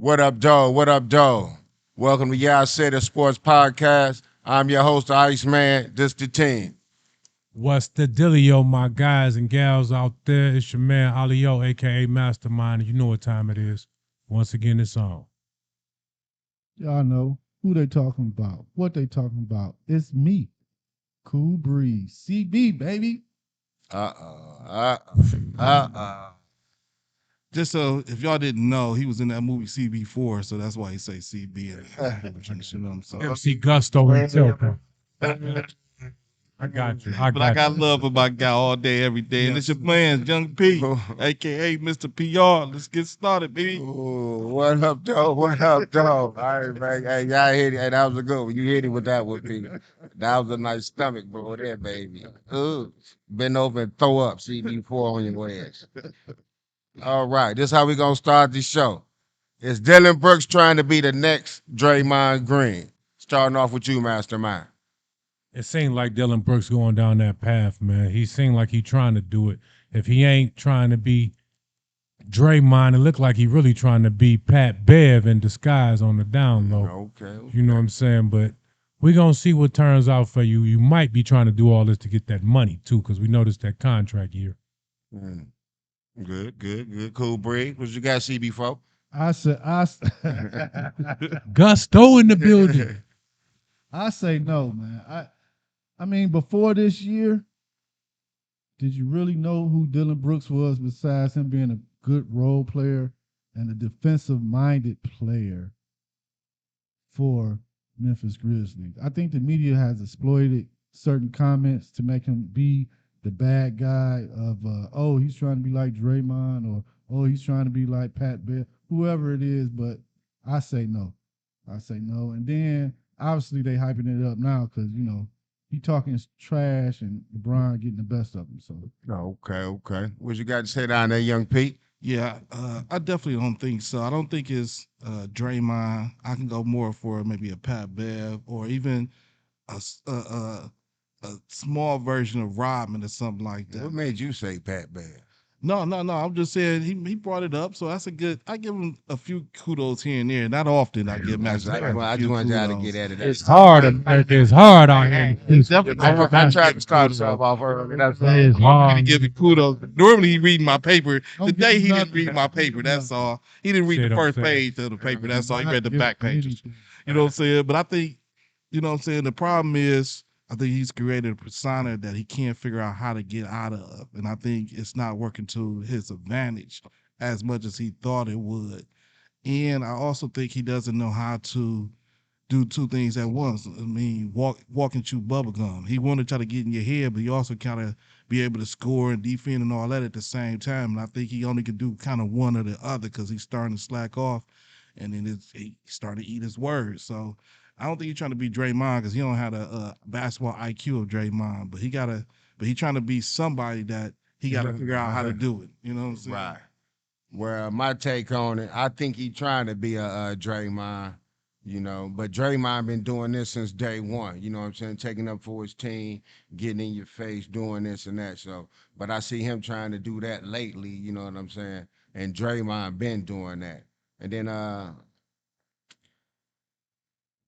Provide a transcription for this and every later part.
What up, Joe? What up, Joe? Welcome to Y'all City Sports Podcast. I'm your host, Iceman. This the team. What's the dealio, my guys and gals out there? It's your man Alio, aka Mastermind. You know what time it is. Once again, it's on. Y'all know who they talking about, what they talking about. It's me, Cool Breeze, CB, baby. Uh-oh. Just so if y'all didn't know, he was in that movie CB4, so that's why he say CB. You know what I'm saying? MC Gusto himself. I got you. But I got love for my guy all day, every day. And it's your man, Young P, aka Mr. PR. Let's get started, baby. Ooh, what up, Joe? What up, Joe? All right, man. Hey, y'all hit it. Hey, that was a good one. You hit it with that one, Peter. That was a nice stomach blow there, baby. Ooh. Bend over and throw up CB4 on your ass. All right, this is how we going to start the show. Is Dylan Brooks trying to be the next Draymond Green? Starting off with you, Mastermind. It seemed like Dylan Brooks going down that path, man. He seemed like he trying to do it. If he ain't trying to be Draymond, it looked like he really trying to be Pat Bev in disguise on the down low. Okay. You know what I'm saying? But we're going to see what turns out for you. You might be trying to do all this to get that money, too, because we noticed that contract year. Good. Cool break. What you got, CB4? Gusto in the building. I say no, man. I mean, before this year, did you really know who Dylan Brooks was besides him being a good role player and a defensive-minded player for Memphis Grizzlies? I think the media has exploited certain comments to make him be the bad guy of, oh, he's trying to be like Draymond, or, oh, he's trying to be like Pat Bev, whoever it is, but I say no. And then, obviously, they hyping it up now because, he talking trash and LeBron getting the best of him. So Okay. What you got to say down there, young Pete? Yeah, I definitely don't think so. I don't think it's Draymond. I can go more for maybe a Pat Bev or even a small version of Rodman or something like that. What made you say Pat Bev? No. I'm just saying he brought it up, so that's a good. I give him a few kudos here and there. Not often I give Max. I just want y'all to get at it. It's hard, America. It's hard out here. I tried to start stuff off early. That's all. It's I'm hard. to give him kudos. Normally he reading my paper. Don't Today give he him didn't read nothing. my paper. That's all. He didn't read Shit, the I'm first saying. page of the paper. That's all. He read the Not back give pages. anything. You know what I'm saying? But I think, you know what I'm saying, the problem is I think he's created a persona that he can't figure out how to get out of. And I think it's not working to his advantage as much as he thought it would. And I also think he doesn't know how to do two things at once. I mean, walk and chew bubble gum. He want to try to get in your head, but he also kind of be able to score and defend and all that at the same time. And I think he only can do kind of one or the other because he's starting to slack off, and then he starting to eat his words. So I don't think he's trying to be Draymond because he don't have the basketball IQ of Draymond, but he trying to be somebody that he got to figure out how to do it. You know what I'm saying? Right. Well, my take on it, I think he trying to be a Draymond, but Draymond been doing this since day one, you know what I'm saying, taking up for his team, getting in your face, doing this and that. So, but I see him trying to do that lately, you know what I'm saying, and Draymond been doing that. And then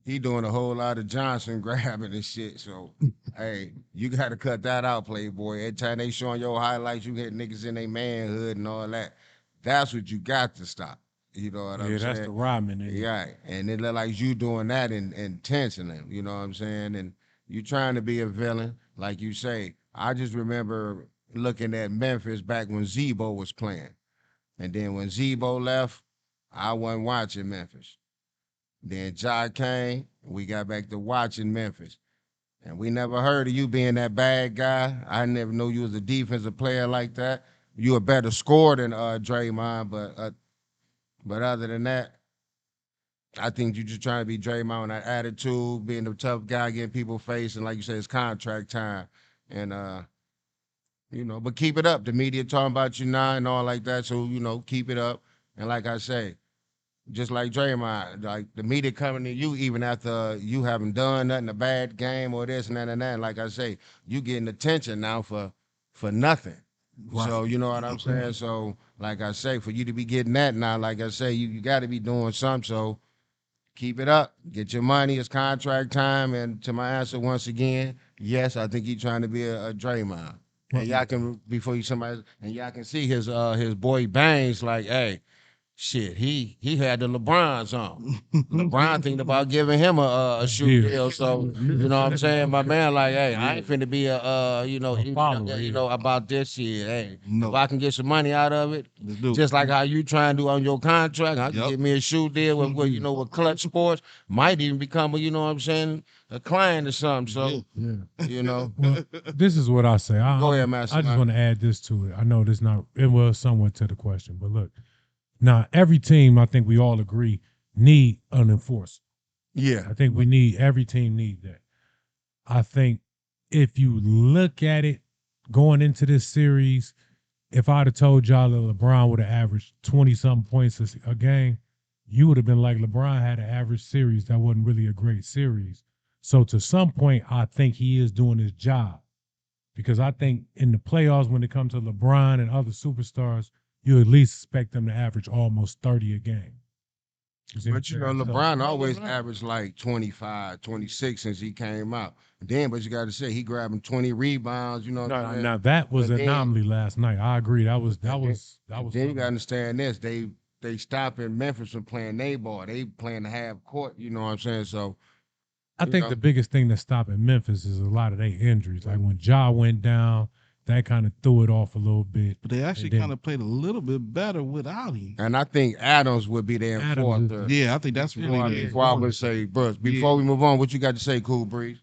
he doing a whole lot of Johnson grabbing and shit. So, hey, you got to cut that out, Playboy. Every time they showing your highlights, you hit niggas in their manhood and all that. That's what you got to stop. You know what I'm Yeah, saying? that's the Rodman. Yeah, and it look like you doing that intentionally. You know what I'm saying? And you trying to be a villain, like you say. I just remember looking at Memphis back when Zebo was playing, and then when Zebo left, I wasn't watching Memphis. Then Ja came, we got back to watching Memphis. And we never heard of you being that bad guy. I never knew you was a defensive player like that. You a better scorer than Draymond, but other than that, I think you just trying to be Draymond with that attitude, being the tough guy, getting people face, and like you said, it's contract time. And but keep it up. The media talking about you now and all like that. So, keep it up. And like I say, just like Draymond, like the media coming to you even after you haven't done nothing, a bad game or this and that and that. And like I say, you getting attention now for nothing. So you know what I'm saying. So like I say, for you to be getting that now, like I say, you got to be doing something. So keep it up, get your money. It's contract time. And to my answer once again, yes, I think he's trying to be a Draymond. And y'all can before you somebody and y'all can see his boy Bangs like, hey, shit, he had the LeBrons on. LeBron thinking about giving him a shoe Deal. deal. So you know what I'm saying, my man. Like, hey, I ain't finna be a follower, you yeah. know about this shit. Hey, if No. I can get some money out of it, Let's do it. just like how you try and do on your contract, I can Yep. get me a shoe deal with you know with Clutch Sports. Might even become a you know what I'm saying a client or something. So Yeah. you know, Well, this is what I say. go ahead, I Master. just want to add this to it. I know this not it was somewhat to the question, but look, now every team, I think we all agree, need an enforcer. Yeah, I think we need every team need that. I think if you look at it going into this series, if I'd have told y'all that LeBron would have averaged 20 something points a game, you would have been like LeBron had an average series that wasn't really a great series. So to some point, I think he is doing his job because I think in the playoffs, when it comes to LeBron and other superstars, you at least expect them to average almost 30 a game. See what but you I'm know, saying? So- LeBron always averaged like 25, 26 since he came out. Then, but you got to say he grabbing 20 rebounds. You know what I'm Now, saying? now that was But an then, anomaly last night. I agree. That was and then, that and was then you got to something. understand this. They stopping Memphis from playing they ball. They playing the half court. You know what I'm saying? So I you think know, the biggest thing that's stopping Memphis is a lot of their injuries. Like when Ja went down, that kind of threw it off a little bit. But they actually And then kind of played a little bit better without him. and I think Adams would be the Adams enforcer. Yeah, I think that's Before, really before I would say, Bruce. Before we move on, what you got to say, Cool Breeze?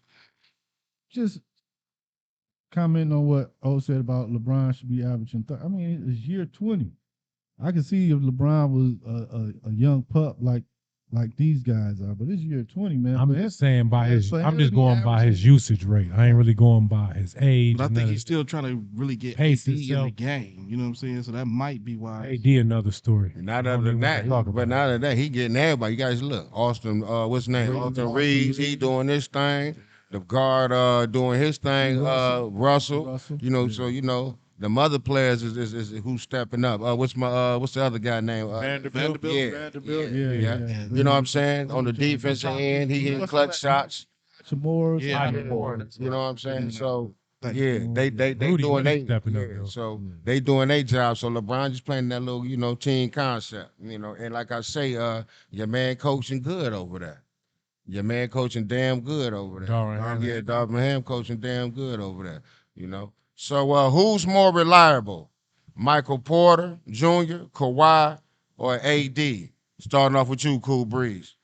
Just commenting on what O said about LeBron should be averaging. I mean, it's year 20. I can see if LeBron was a young pup like these guys are, but it's year 20, man. I'm For him, just saying by his. for him I'm to just be going by his averaging, usage rate. I ain't really going by his age. But I and think none he's of still trying to really get Pace AD in the himself. game. You know what I'm saying? So that might be why. AD another story. Not I don't other even than want that, to talk but about not it. other than that, he getting everybody. You guys look, Austin, what's his name? Austin Reeves, he doing this thing. The guard doing his thing. Russell, Russell. you know, Yeah. so you know the mother players is who's stepping up. What's the other guy name? Vanderbilt. Yeah, Yeah, yeah. You know what I'm saying? On the defensive end, he hitting clutch shots. Chamorro. Yeah, Yeah, Moore. you know what I'm saying? So Thank yeah, they Rudy doing they stepping up, yeah, though. so they doing their job. So LeBron just playing that little you know team concept, you know. And like I say, your man coaching good over there. Your man coaching damn good over there. Darvin Ham. Yeah, Darvin Ham coaching damn good over there. You know. So who's more reliable, Michael Porter Jr., Kawhi, or AD? Starting off with you, Cool Breeze.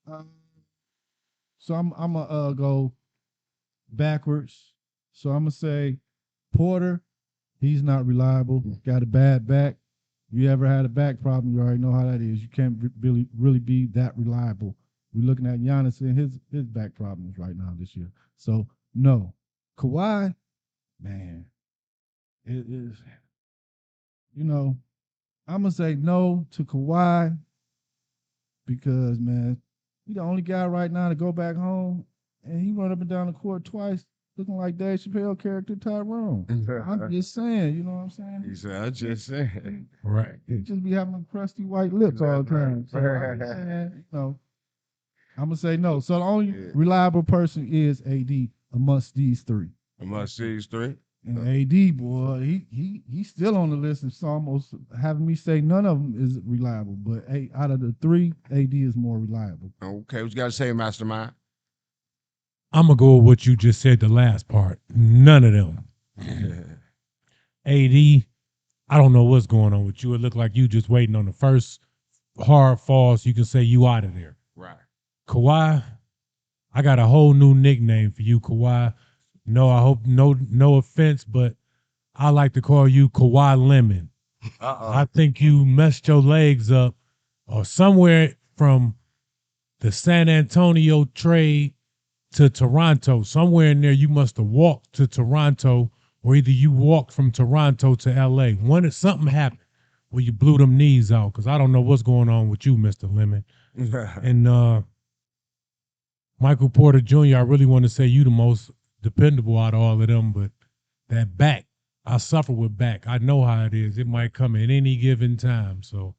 Um, so I'm gonna go backwards. So I'm gonna say Porter. He's not reliable. Got a bad back. You ever had a back problem? You already know how that is. You can't really be that reliable. We're looking at Giannis and his back problems right now this year. So no, Kawhi, man, it is. You know, I'm gonna say no to Kawhi because man, he the only guy right now to go back home and he run up and down the court twice, looking like Dave Chappelle character Tyrone. I'm just saying, you know what I'm saying? He said, "I just said." Right. He just be having crusty white lips all the time. So I'm just saying, you know, I'm gonna say no. So the only reliable person is AD amongst these three. Amongst these three. And AD boy, he's still on the list. It's almost having me say none of them is reliable. But out of the three, AD is more reliable. Okay, what you got to say, Mastermind? I'm gonna go with what you just said. The last part. None of them. AD. I don't know what's going on with you. It looked like you just waiting on the first hard fall so you can say you out of there. Right. Kawhi. I got a whole new nickname for you, Kawhi. No, I hope no offense, but I like to call you Kawhi Lemon. I think you messed your legs up or somewhere from the San Antonio trade to Toronto. Somewhere in there you must have walked to Toronto or either you walked from Toronto to LA. Something happened where you blew them knees out because I don't know what's going on with you, Mr. Lemon. And Michael Porter Jr., I really want to say you the most dependable out of all of them, but that back, I suffer with back. I know how it is. It might come at any given time. So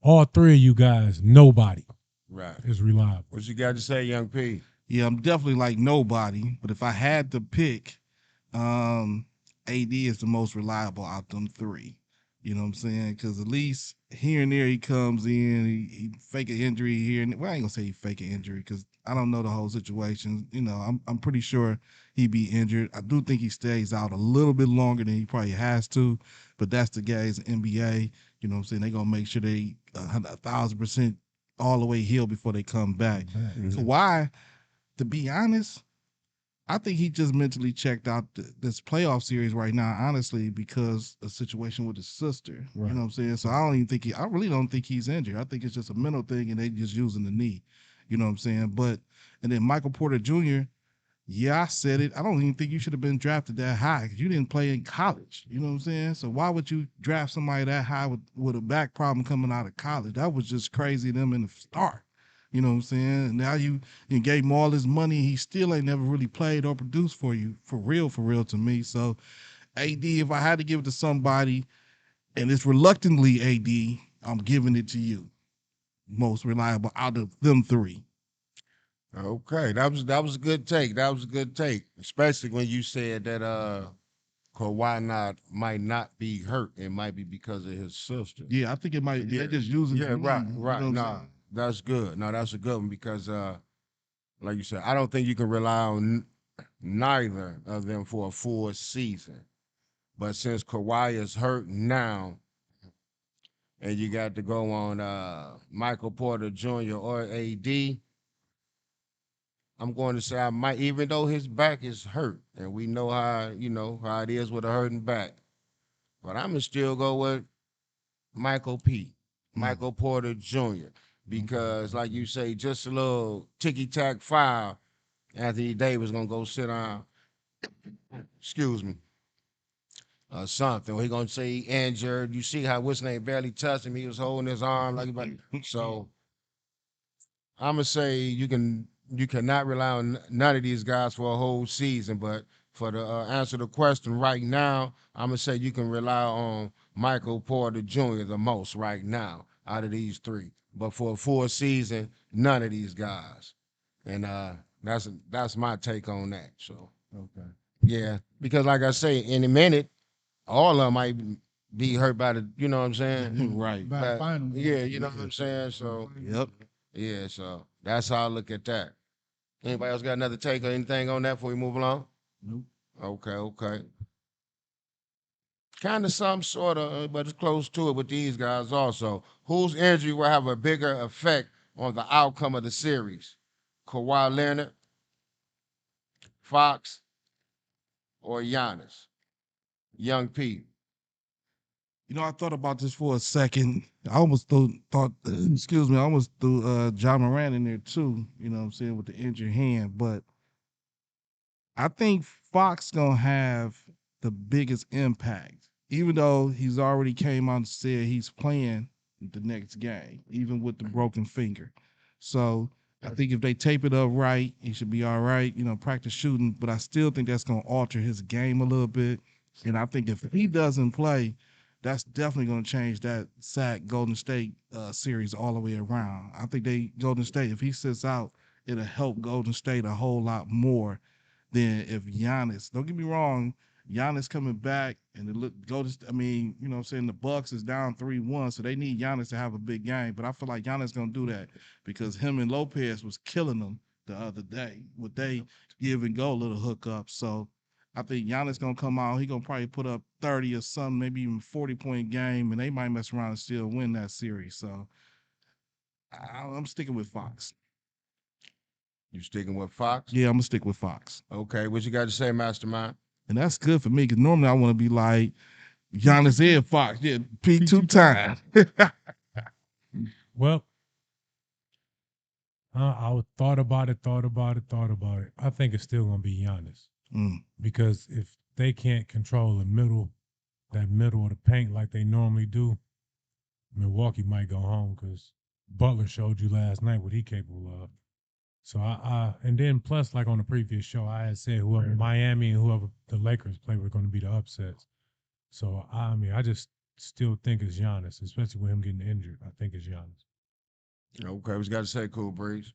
all three of you guys, nobody Right. is reliable. What you got to say, Young P? Yeah, I'm definitely like nobody. But if I had to pick, AD is the most reliable out them three. You know what I'm saying? Because at least here and there he comes in, he fake an injury here. And well, I ain't gonna say he fake an injury because I don't know the whole situation. You know, I'm pretty sure he'd be injured. I do think he stays out a little bit longer than he probably has to, but that's the guys NBA. You know what I'm saying? They gonna make sure they 1,000% all the way healed before they come back. So why? To be honest, I think he just mentally checked out this playoff series right now, honestly, because a situation with his sister. Right. You know what I'm saying? So I don't even think I really don't think he's injured. I think it's just a mental thing and they just using the knee. You know what I'm saying? But, and then Michael Porter Jr., yeah, I said it. I don't even think you should have been drafted that high because you didn't play in college. You know what I'm saying? So why would you draft somebody that high with a back problem coming out of college? That was just crazy them in the start. You know what I'm saying? And now you gave him all this money. He still ain't never really played or produced for you for real to me. So AD, if I had to give it to somebody, and it's reluctantly AD, I'm giving it to you. Most reliable out of them three. Okay, that was a good take. That was a good take, especially when you said that Kawhi not might not be hurt. It might be because of his sister. Yeah, I think it might. Yeah, They just using yeah, the right, knee. You right. know what I'm No, saying? that's good. No, that's a good one because like you said, I don't think you can rely on neither of them for a full season. But since Kawhi is hurt now, and you got to go on Michael Porter Jr. or AD, I'm going to say I might, even though his back is hurt, and we know how it is with a hurting back. But I'm gonna still go with Michael P. Mm. Michael Porter Jr. Okay. Because, like Okay. you say, just a little ticky tack foul. Anthony Davis gonna go sit down. Excuse me. Something. He gonna say he injured. You see how what's name barely touched him. He was holding his arm so. I'm gonna say you cannot rely on none of these guys for a whole season. But for the answer the question right now, I'm gonna say you can rely on Michael Porter Jr. the most right now out of these three. But for a full season, none of these guys. And that's my take on that. So Okay. yeah, because like I say, in a minute, all of them might be hurt by the, you know what I'm saying? Right. By But final yeah, game. you know what I'm saying. So Yep. yeah, so that's how I look at that. Anybody else got another take or anything on that before we move along? Nope. Okay, okay. Kind of some sort of, but it's close to it with these guys also. Whose injury will have a bigger effect on the outcome of the series? Kawhi Leonard, Fox, or Giannis? Young P. You know, I thought about this for a second. I almost thought excuse me, I almost threw John Moran in there too, you know what I'm saying, with the injured hand. But I think Fox gonna have the biggest impact, even though he's already came out and said he's playing the next game, even with the broken finger. So I think if they tape it up right, he should be all right. You know, practice shooting, but I still think that's gonna alter his game a little bit. And I think if he doesn't play, that's definitely gonna change that sack Golden State series all the way around. I think Golden State, if he sits out, it'll help Golden State a whole lot more than if Giannis. Don't get me wrong, Giannis coming back and it look go to. I mean, you know, what I'm saying the Bucks is down 3-1, so they need Giannis to have a big game. But I feel like Giannis gonna do that because him and Lopez was killing them the other day with they give and go little hookups. So I think Giannis gonna come out. He gonna probably put up 30 or something, maybe even 40-point game, and they might mess around and still win that series. So I'm sticking with Fox. You sticking with Fox? Yeah, I'm gonna stick with Fox. Okay, what you got to say, Mastermind? And that's good for me because normally I want to be like Giannis and Fox. Yeah, P P two two times. Well, I thought about it. I think it's still gonna be Giannis Mm. because if they can't control that middle of the paint like they normally do, Milwaukee might go home because Butler showed you last night what he capable of. So and then plus like on the previous show, I had said whoever Miami and whoever the Lakers play were going to be the upsets. So I mean, I just still think it's Giannis, especially with him getting injured. I think it's Giannis. Okay, what you got to say, Cool Breeze?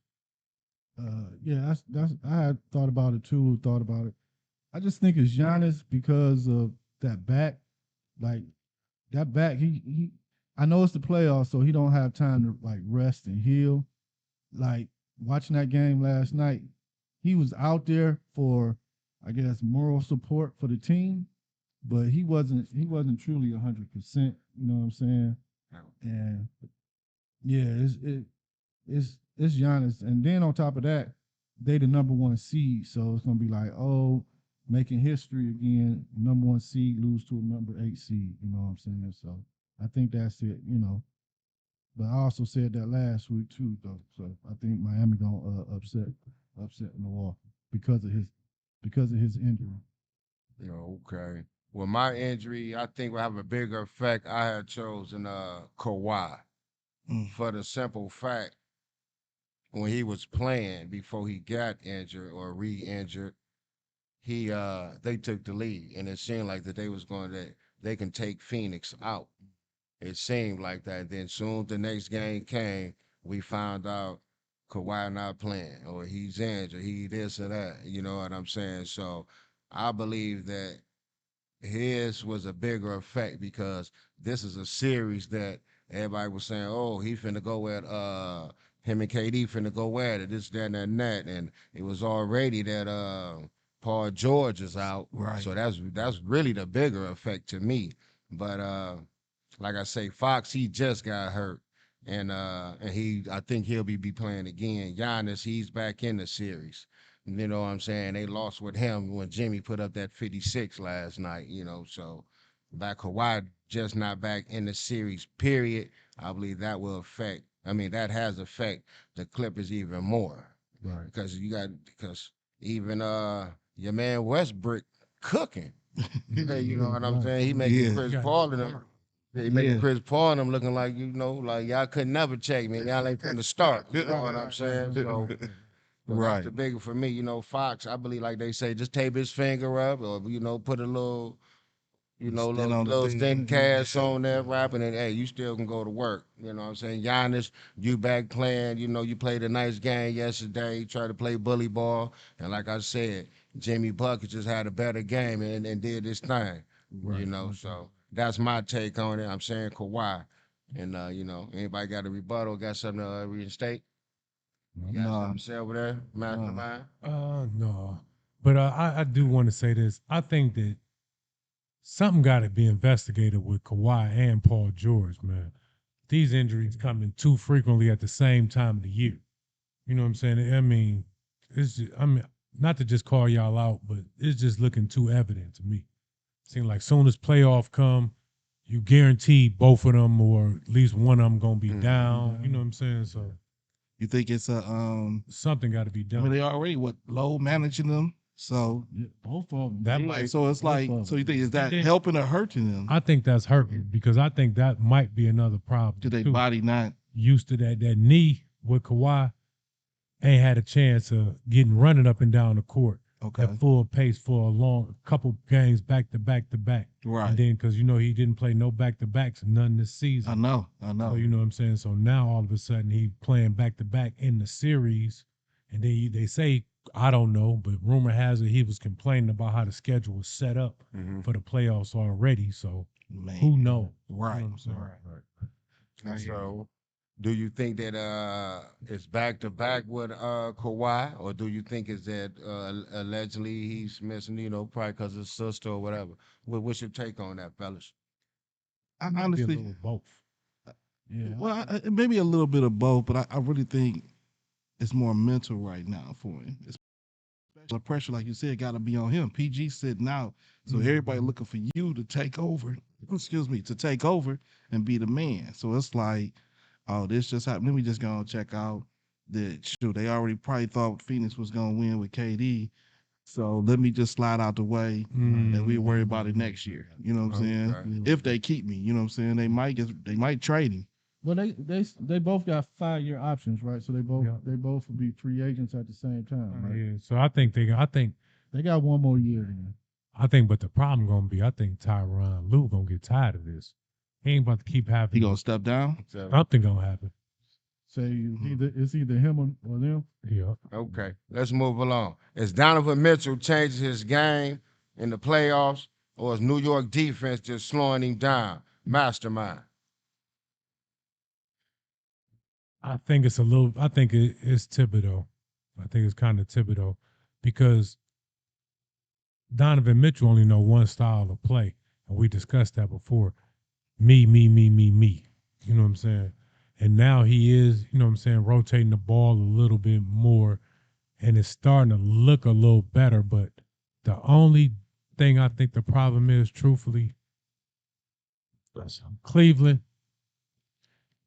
Yeah, that's I had thought about it too. Thought about it. I just think it's Giannis because of that back. Like that back, he. I know it's the playoffs, so he don't have time to like rest and heal. Like watching that game last night, he was out there for, I guess, moral support for the team, but he wasn't truly 100%. You know what I'm saying? And yeah, it's Giannis, and then on top of that, they the number one seed, so it's gonna be like, oh, making history again. Number one seed lose to a number 8 seed. You know what I'm saying? So I think that's it. But I also said that last week too, though. So I think Miami gonna upset Milwaukee because of his injury. Okay. Well, my injury, I think will have a bigger effect. I had chosen Kawhi Mm. for the simple fact when he was playing before he got injured or re-injured, they took the lead, and it seemed like that they was going to they can take Phoenix out. It seemed like that. Then soon the next game came, we found out Kawhi not playing or he's injured, he this or that. You know what I'm saying? So I believe that his was a bigger effect because this is a series that everybody was saying, oh, he finna go at him and KD finna go at it, this, that, and that. And it was already that Paul George is out. Right. So that's really the bigger effect to me. But like I say, Fox, he just got hurt. And he I think he'll be playing again. Giannis, he's back in the series. You know what I'm saying? They lost with him when Jimmy put up that 56 last night, so back Kawhi just not back in the series, period. I believe that will affect, I mean, that has affect the Clippers even more. Right. Because even your man Westbrook cooking. Hey, you know what I'm Right. saying? He Right. making Yeah. Chris Got Paul and them. He making Yeah. Chris Paul and them looking like, like y'all could never check me. Y'all ain't from the start. You know what I'm saying? So that's Right. the bigger for me. Fox, I believe like they say, just tape his finger up or, put a little, Stand on the little thin thing. cast on there rapping and hey, you still can go to work. You know what I'm saying? Giannis, you back playing, you played a nice game yesterday, tried to play bully ball. And like I said, Jimmy Bucket just had a better game and did his thing. Right. So that's my take on it. I'm saying Kawhi. And anybody got a rebuttal, got something to reinstate? You got No. something to say over there, No. mastermind? No, but I do want to say this. I think that something got to be investigated with Kawhi and Paul George, man. These injuries coming too frequently at the same time of the year. You know what I'm saying? I mean, I mean, not to just call y'all out, but it's just looking too evident to me. Seems like soon as playoff come, you guarantee both of them or at least one of them gonna be down. You know what I'm saying? So You think it's a something got to be I mean done. they already low managing them. So Yeah, both of them. That Yeah, might. so it's both like of so you them. think is that Then- helping or hurting them? I think that's hurting because I think that might be another problem Do they too. body not Used to that knee with Kawhi, ain't had a chance of getting running up and down the court okay. at full pace for a long couple games back to back to back. Right. And then because he didn't play no back to backs none this season. I know. So you know what I'm saying. So now all of a sudden he playing back to back in the series, and then they say I don't know, but rumor has it he was complaining about how the schedule was set up Mm-hmm. for the playoffs already. So Man. who knows? Right. You know what I'm saying? Right. I hear you. So, do you think that it's back to back with Kawhi, or do you think is that allegedly he's missing, probably because of his sister or whatever? What's your take on that, fellas? I Might be a honestly, little both. Yeah. well, maybe a little bit of both, but I really think it's more mental right now for him. It's the pressure, like you said, got to be on him. PG sitting out, so everybody looking for you to take over. Excuse me, to take over and be the man. So it's like, oh, this just happened. Let me just go and check out that. Shoot, they already probably thought Phoenix was gonna win with KD. So let me just slide out the way, and we worry about it next year. You know what I'm saying? Okay. If they keep me, you know what I'm saying? They might trade him. Well, they both got 5 year options, right? So Yeah. they both will be free agents at the same time, right? Yeah. So I think They got one more year then. but the problem gonna be I think Tyronn Lue gonna get tired of this. He ain't about to keep He gonna having step down. So, something gonna happen. Say it's either him or them. Yeah. okay, let's move along. Is Donovan Mitchell changing his game in the playoffs, or is New York defense just slowing him down? Mastermind. I think it's Thibodeau. I think it's kind of Thibodeau because Donovan Mitchell only know one style of play, and we discussed that before. Me, me, me, me, me. You know what I'm saying? And now he is, you know what I'm saying, rotating the ball a little bit more, and it's starting to look a little better. But the only thing I think the problem is, truthfully, Cleveland,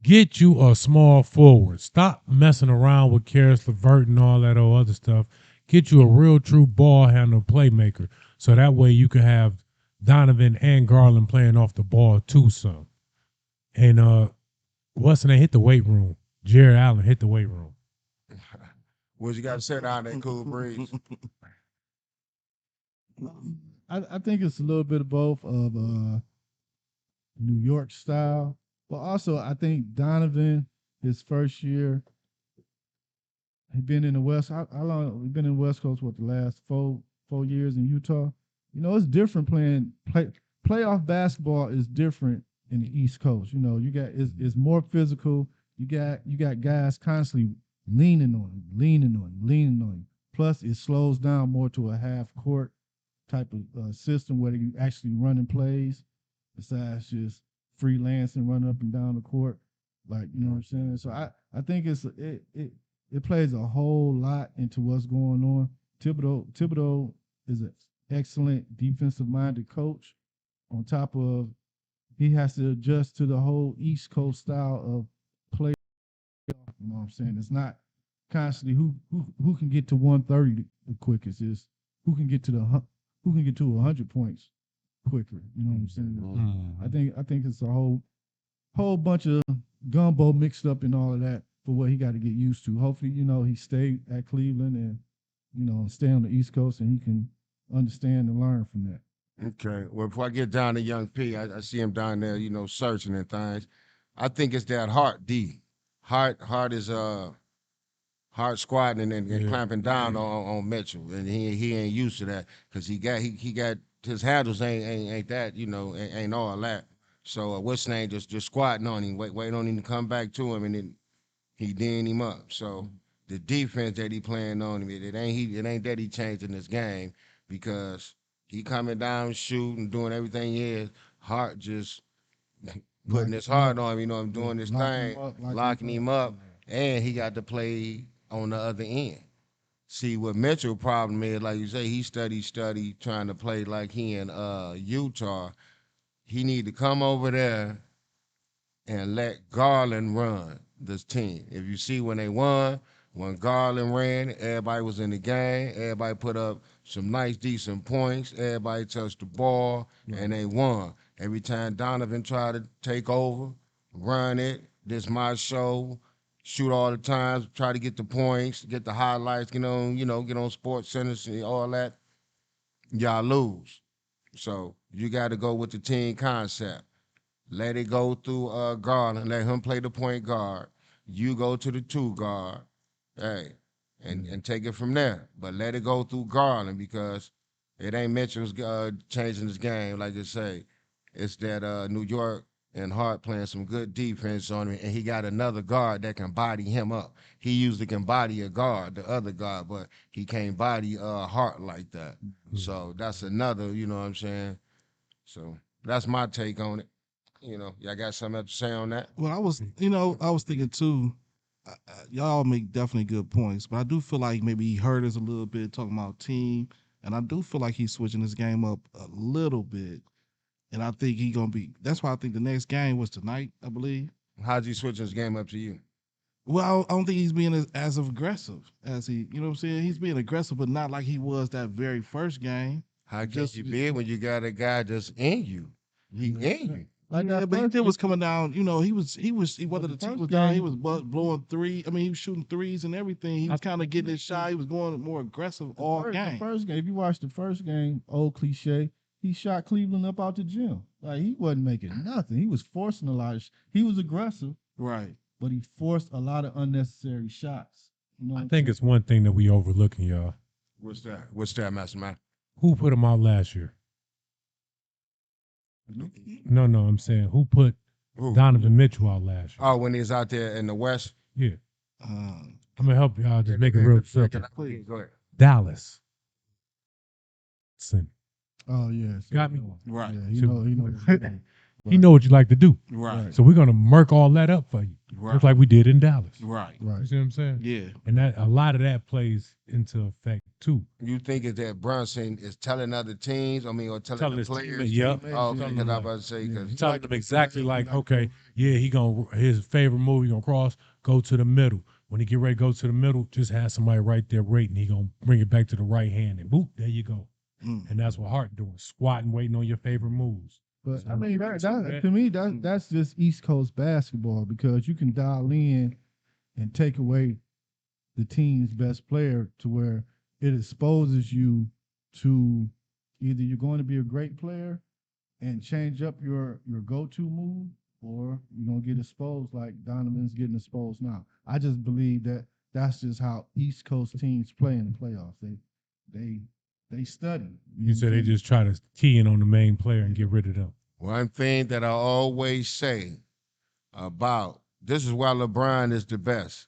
get you a small forward. Stop messing around with Karis LeVert and all that old other stuff. Get you a real true ball handler playmaker. So that way you can have Donovan and Garland playing off the ball too some. And what's the name? Hit the weight room. Jared Allen hit the weight room. What you got to say down there, Cool Breeze? I think it's a little bit of both of New York style, but also I think Donovan his first year he been in the West. How long we've been in the West Coast? What the last 4 years in Utah? You know, it's different playoff basketball is different in the East Coast. You know, it's more physical. You got guys constantly leaning on him, leaning on him, leaning on him. Plus, it slows down more to a half court type of system where you actually running plays besides just freelancing, running up and down the court. Like you know what I'm saying. So I think it plays a whole lot into what's going on. Thibodeau is an excellent defensive minded coach. On top of he has to adjust to the whole East Coast style of play. You know what I'm saying? It's not constantly who can get to 130 the quickest. Is who can get to who can get to 100 points quicker. You know what I'm saying? Mm-hmm. I think it's a whole bunch of gumbo mixed up and all of that for what he got to get used to. Hopefully, he stay at Cleveland and stay on the East Coast and he can understand and learn from that. Okay. Well, before I get down to Young P, I see him down there, searching and things. I think it's that heart D. Heart is hard squatting and Yeah. clamping down on Mitchell, and he ain't used to that because he got his handles ain't that ain't all that. So what's name just squatting on him, wait on him to come back to him, and then he ding him up. So the defense that he playing on him, it ain't that he changing this game because he coming down shooting doing everything he is. Hart just putting his Locking him heart up. on him, I'm Yeah, doing this locking him thing, up, locking locking him up. him up, and he got to play on the other end. See what Mitchell problem is, like you say, he study, trying to play like he in Utah. He need to come over there and let Garland run this team. If you see when they won, when Garland ran, everybody was in the game. Everybody put up some nice, decent points. Everybody touched the ball, and they won. Every time Donovan tried to take over, run it, this my show, shoot all the times, try to get the points, get the highlights, get on Sports Center, see all that, y'all lose. So you got to go with the team concept. Let it go through Garland. Let him play the point guard. You go to the two guard. Hey, and take it from there. But let it go through Garland because it ain't Mitchell's changing his game. Like I say, it's that New York and Hart playing some good defense on him, and he got another guard that can body him up. He usually can body a guard, the other guard, but he can't body Hart like that. So that's another. You know what I'm saying? So that's my take on it. Y'all got something else to say on that? Well, I was thinking too. Y'all make definitely good points, but I do feel like maybe he hurt us a little bit talking about team, and I do feel like he's switching his game up a little bit. And I think he gonna be. That's why I think the next game was tonight, I believe. How'd you switch this game up to you? Well, I don't think he's being as aggressive as he. You know what I'm saying? He's being aggressive, but not like he was that very first game. How can Just you be when you got a guy that's in you? He in you. Like Yeah, that but he first still game, was coming down. You know, he whether the the team first was down, he game, was blowing three. I mean, he was shooting threes and everything. He I was kind of getting his shot. He was going more aggressive all the game. first game. If you watch the first game, old cliche, he shot Cleveland up out the gym. Like he wasn't making nothing. He was forcing a lot. He was aggressive, Right. but he forced a lot of unnecessary shots. You know what I I'm think saying? it's one thing that we overlooking, y'all. What's that? What's that, Master Man? Who put him out last year? No, I'm saying who put Who? Donovan Mitchell out last year? Oh, when he's out there in the West. Yeah, Um, I'm gonna help y'all. Just make it real simple. please. Go ahead. Dallas. Listen, Oh yeah, so got me. Right. Yeah, he So- know. He know. What he's doing. He know what you like to do. Right. So we're gonna murk all that up for you, Right. just like we did in Dallas. Right. You Right. see what I'm saying? Yeah. And that a lot of that plays into effect too. You think is that Brunson is telling other teams? I mean, or telling Telling the his players? teammates, yeah. Oh, Telling because them I'm like- about to say Yeah. because Telling them exactly like, okay, yeah, he gonna his favorite move, he gonna cross, go to the middle. When he get ready to go to the middle, just have somebody right there waiting. He gonna bring it back to the right hand and boop, there you go. Mm. And that's what Hart doing, squatting, waiting on your favorite moves. But I So- mean, that Yeah. to me, that's just East Coast basketball because you can dial in and take away the team's best player to where it exposes you to either you're going to be a great player and change up your go-to move, or you're gonna get exposed like Donovan's getting exposed now. I just believe that that's just how East Coast teams play in the playoffs. They study. You said they just try to key in on the main player and get rid of them. one thing that I always say about this is why LeBron is the best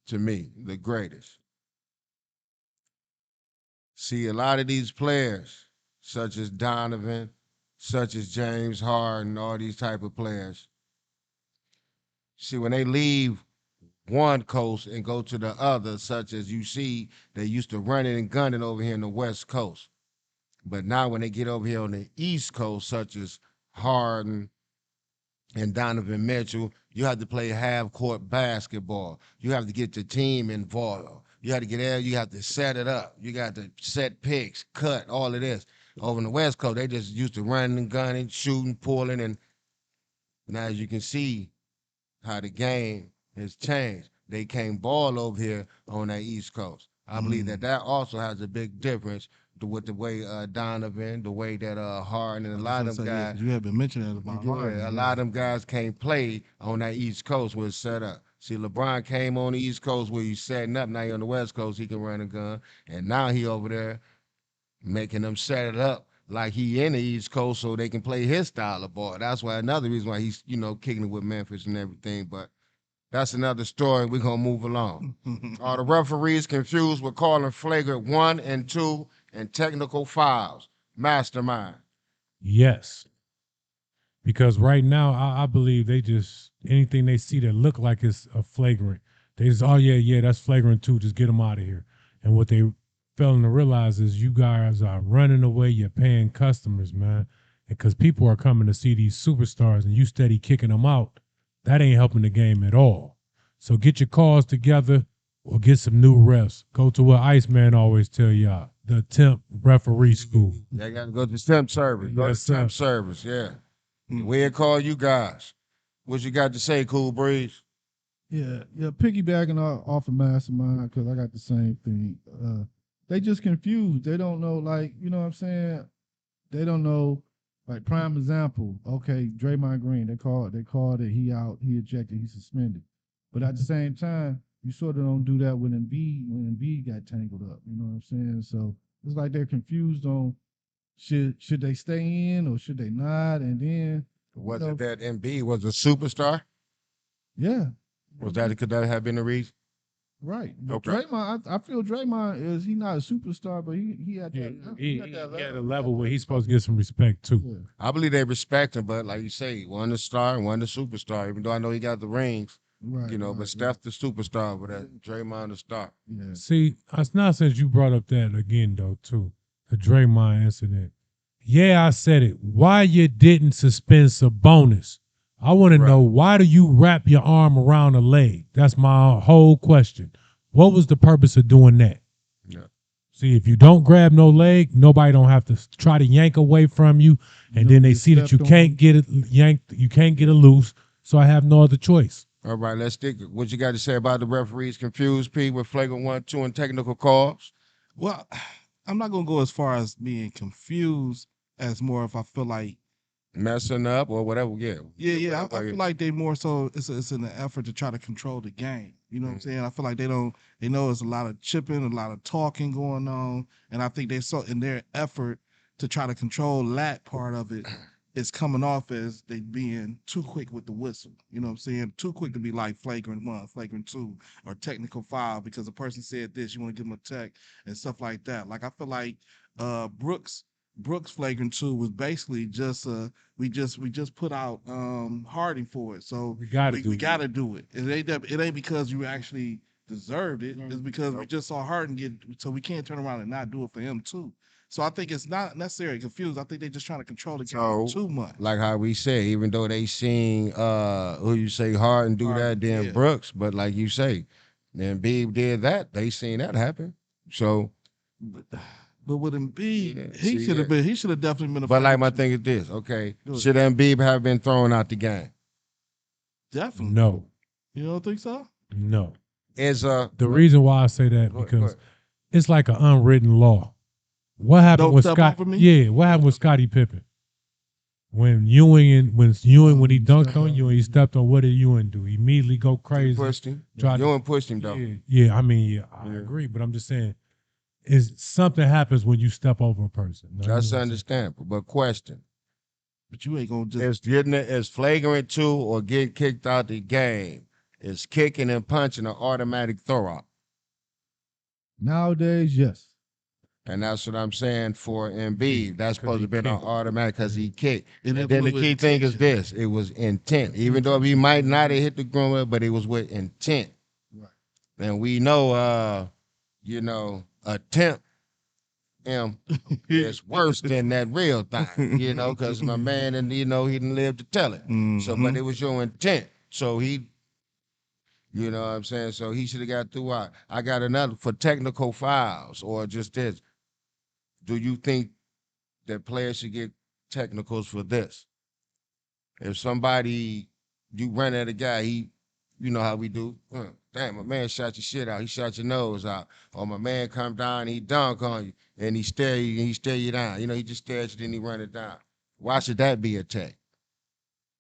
to me, the greatest. See, a lot of these players, such as Donovan, such as James Harden, all these type of players. See, when they leave one coast and go to the other, such as you see, they used to run it and gun it over here in the West Coast. But now when they get over here on the East Coast, such as Harden and Donovan Mitchell, you have to play half court basketball. You have to get the team involved. You have to get there, you have to set it up. You got to set picks, cut, all of this. Over in the West Coast, they just used to running and gunning, shooting, pulling, and now as you can see how the game has changed. They can't ball over here on that East Coast. I believe that also has a big difference with the way Donovan, the way that Harden, and a lot of them guys. you have been mentioning that about Harden. Yeah, a lot of them guys can't play on that East Coast where it's set up. See, LeBron came on the East Coast where he's setting up. Now he on the West Coast, he can run a gun. And now he over there making them set it up like he in the East Coast so they can play his style of ball. That's why another reason why he's, kicking it with Memphis and everything. But that's another story. We're going to move along. Are the referees confused with calling flagrant 1 and 2 and technical fouls? Mastermind. Yes. Because right now, I believe they just anything they see that look like it's a flagrant, they just yeah, that's flagrant too. Just get them out of here. And what they failing to realize is you guys are running away. You're paying customers, man, because people are coming to see these superstars, and you steady kicking them out. That ain't helping the game at all. So get your calls together or get some new refs. Go to what Iceman always tell y'all, the temp referee school. They got to go to temp service. Go Yes, to temp sir. service, yeah. We'll call you guys. What you got to say, Cool Breeze? Yeah, piggybacking off of Mastermind because I got the same thing. They just confused. They don't know, like, you know what I'm saying? They don't know, like, prime example. Okay, Draymond Green, they called it, he out, he ejected, he suspended. But at the same time, you sort of don't do that when Embiid got tangled up. You know what I'm saying? So it's like they're confused on should they stay in or should they not? And then Was it that MB was a superstar? yeah, Could that have been the reason? right. But Okay. Draymond, I feel Draymond he not a superstar, but he had Yeah, that. he had that at a level where he's supposed to get some respect too. Yeah. I believe they respect him, but like you say, one the star and one the superstar. Even though I know he got the rings, Right. but right, Steph the superstar, but that Draymond the star. Yeah. See, it's not since you brought up that again though too, the Draymond incident. Yeah, I said it. Why you didn't suspend Sabonis? I want to know, why do you wrap your arm around a leg? That's my whole question. What was the purpose of doing that? Yeah. See, if you don't grab no leg, nobody don't have to try to yank away from you, You and don't then they get see that you stepped can't on. get it yanked, you can't get it loose. So I have no other choice. All right, let's stick. What you got to say about the referees confused P with flagrant 1, 2, and technical calls? Well, I'm not gonna go as far as being confused as more if I feel like Messing up or whatever. Yeah. I feel like they more so it's in an effort to try to control the game. You know what I'm saying? I feel like they know it's a lot of chipping, a lot of talking going on, and I think they so in their effort to try to control that part of it, it's coming off as they being too quick with the whistle. You know what I'm saying? Too quick to be like flagrant 1, flagrant 2, or technical foul because a person said this, you want to give them a tech and stuff like that. Like I feel like Brooks flagrant 2 was basically just we just put out Harding for it. So We got to do we it. gotta do it. It ain't because you actually deserved it. It's because we just saw Harden get so we can't turn around and not do it for him too. So I think it's not necessarily confused. I think they're just trying to control the game So, too much. like how we say, even though they seen who you say hard and do that, Harden, then yeah. Brooks, but like you say, then Beeb did that. They seen that happen. So, But, but with Embiid, yeah, he see should have it. been. He should have definitely been a But like flagrant my two. thing is this, okay? Good. Should Embiid have been thrown out the game? Definitely. No, You don't think so? no. Is The reason why I say that go because ahead. it's like an unwritten law. What happened Don't with step Scott? over me. Yeah, what happened with Scottie Pippen? When he He dunked stepped on on Ewing, he him. stepped on. What did Ewing do? He immediately go You crazy. pushed him. Tried to, You ain't pushed him though. yeah. I mean, yeah, I Yeah. agree, but I'm just saying, is something happens when you step over a person. No, you know That's what I'm saying? understandable. But question: But you ain't gonna just. is getting it as flagrant 2 or getting kicked out the game? Is kicking and punching an automatic throw out? Nowadays, yes. And that's what I'm saying for Embiid. That's 'Cause supposed to he have been an kicked. automatic because he kicked. And And it then was the with key thing is intention. this: it was intent. Even though he might not have hit the ground, but it was with intent. Right. And we know, attempt is worse than that real thing. Because my man, and he didn't live to tell it. So, but Mhm. it was your intent. So he, what I'm saying. So he should have got through. I got another for technical fouls or just this. Do you think that players should get technicals for this? If somebody you run at a guy, you know how we do. Damn, my man shot your shit out. He shot your nose out. Or my man come down and he dunk on you and he stare you down. He just stares you, then he run it down. Why should that be a tech?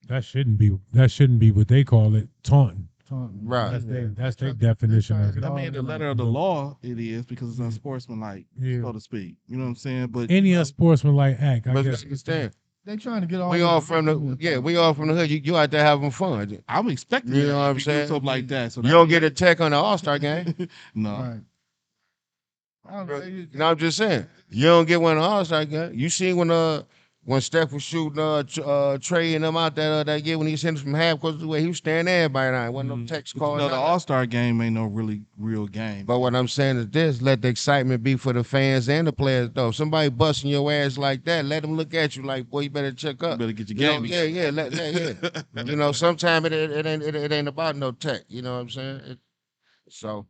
That shouldn't be what they call it taunting. Taunting. Right. That's their definition of it. I mean, the letter of the law, it is because it's unsportsmanlike, Yeah. so to speak. You know what I'm saying? But Any unsportsmanlike act, I But guess. understand, They trying to get all we this all from the we all from the hood. You out there having fun. I'm expecting You know what I'm to do saying? something like that. So You don't get a tech on the All-Star game. no. Right. I don't know, I'm just saying, you don't get one All-Star game. You see when Steph was shooting Trey and them out there that year when he sent us from half court away, he was staring everybody down. Wasn't no text But call. the All Star game ain't no really real game. But what I'm saying is this: let the excitement be for the fans and the players. Though if somebody busting your ass like that, let them look at you like, boy, you better check You up. better get your You know, game. yeah. Sometimes it ain't about no tech. You know what I'm saying? So.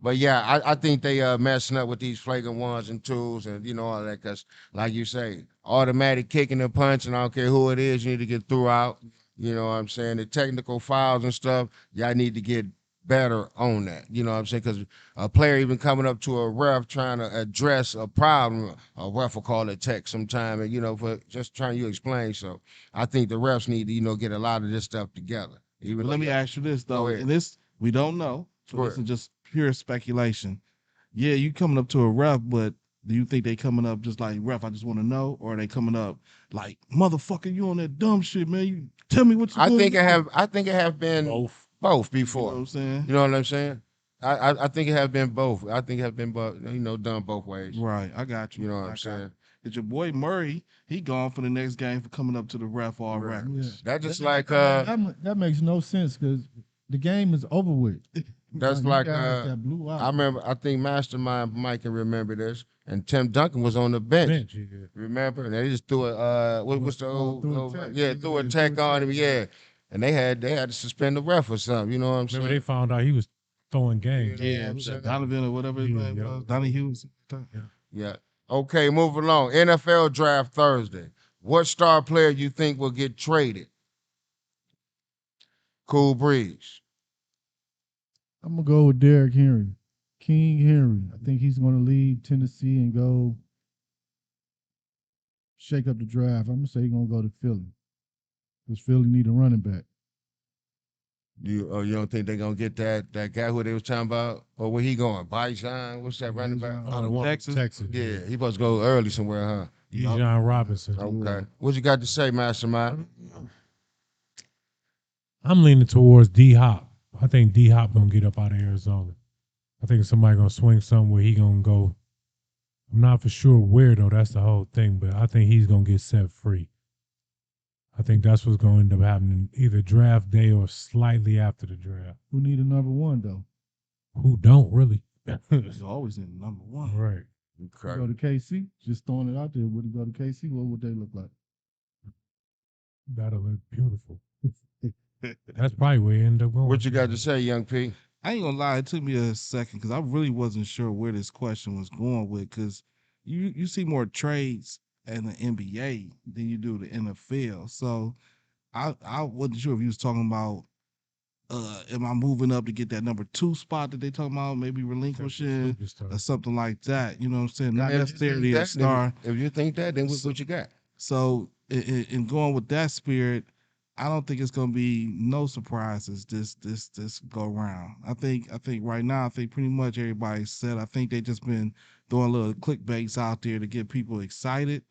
But yeah, I think they messing up with these flagrant 1s and 2s and all that. Cause like you say, automatic kicking and punching. I don't care who it is, you need to get through out. You know what I'm saying? The technical fouls and stuff, y'all need to get better on that. You know what I'm saying? Because a player even coming up to a ref trying to address a problem, a ref will call it tech sometime, and for just trying to explain. So I think the refs need to get a lot of this stuff together. But let me ask you this Go though, ahead. and this we don't know, so Go this ahead. is just pure speculation. Yeah, you coming up to a ref, but do you think they coming up just like ref? I just want to know, or are they coming up like motherfucker? You on that dumb shit, man? You tell me what you're I doing. think it have been Both. both You know before. what I'm saying? You know what I'm saying? I think it have been both. I think it have been both, done both ways. Right, I got you. You know what I I'm got saying? you. Cause your boy Murray, he gone for the next game for coming up to the ref all Right. reckless. That's just like that makes no sense because the game is over with. that's You like guys that blew I out. remember I think Mastermind Mike can remember this. And Tim Duncan was on the bench. Bench, yeah. Remember? And they just threw a what's the old tech. threw a tech on him, yeah. And they had to suspend the ref or something, you know what I'm Remember saying? they found out he was throwing You games. know what Yeah, I'm who's that? saying? Donovan or whatever his Yeah, name yeah. was. Donnie Hughes. Yeah. Yeah. Okay, move along. NFL draft Thursday. What star player you think will get traded? Cool Breeze. I'm gonna go with Derrick Henry, King Henry. I think he's gonna leave Tennessee and go shake up the draft. I'm gonna say he's gonna go to Philly because Philly need a running back. You don't think they're gonna get that guy who they was talking about? Or where he going? Bijan? What's that running back? Bijan. Oh, the one Texas. from Texas. Yeah, he supposed to go early somewhere, huh? Bijan Robinson. Okay. What you got to say, Mastermind? I'm leaning towards D Hop. I think D Hop gonna get up out of Arizona. I think somebody gonna swing something where he gonna go. I'm not for sure where though. That's the whole thing. But I think he's gonna get set free. I think that's what's gonna end up happening either draft day or slightly after the draft. Who need a number one though? Who don't really? He's always in number one. Right. Go Okay. to KC. Just throwing it out there. Would he go to KC? What would they look like? That'll look beautiful. That's probably where he end up going. What you got to say, Young P? I ain't gonna lie, it took me a second because I really wasn't sure where this question was going with. Because you see more trades in the NBA than you do the NFL. So I wasn't sure if you was talking about am I moving up to get that number 2 spot that they talking about, maybe relinquishing or something like that. You know what I'm saying? Not I mean, if you think necessarily a that, star. if you think that, then So- what you got? So in going with that spirit, I don't think it's gonna be no surprises this go round. I think right now I think pretty much everybody's set. I think they just been throwing little clickbaits out there to get people excited,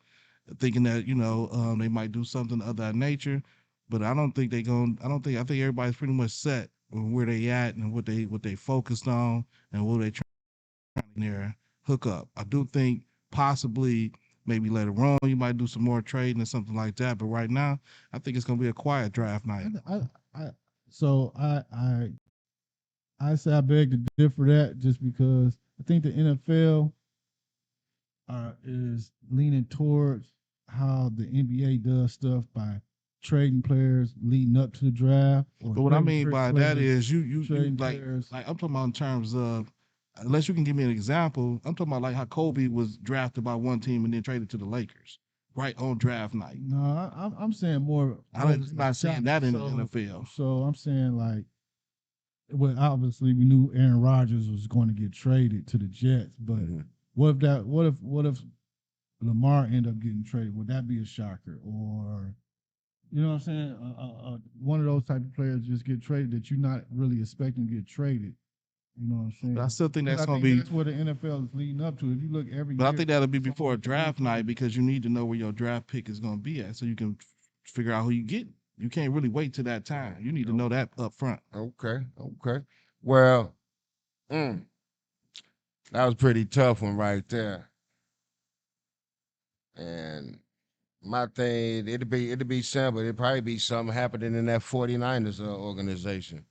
thinking that they might do something of that nature. But I don't think they going. I think everybody's pretty much set on where they at and what they focused on and what they their hookup. I do think possibly maybe later on you might do some more trading or something like that. But right now, I think it's gonna be a quiet draft night. So I say I beg to differ that just because I think the NFL is leaning towards how the NBA does stuff by trading players leading up to the draft. Or But what I trading mean by that players- is you trading like players. like I'm talking about in terms of unless you can give me an example, I'm talking about like how Kobe was drafted by one team and then traded to the Lakers right on draft night. No, I'm saying more. I'm not saying that in the so, NFL. So I'm saying like, well, obviously we knew Aaron Rodgers was going to get traded to the Jets, but Mhm. what if Lamar end up getting traded? Would that be a shocker? Or you know what I'm saying? One of those type of players just get traded that you're not really expecting to get traded. You know what I'm saying? But I still think 'Cause that's I gonna think be. that's where the NFL is leading up to. If you look every But I year, think that'll be before a someone's gonna draft get night traded. because you need to know where your draft pick is going to be at, so you can figure out who you get. You can't really wait till that time. You need to know that up front. Okay. Okay. Well, mm, that was pretty tough one right there. And my thing, it'd be simple. It'd probably be something happening in that 49ers organization.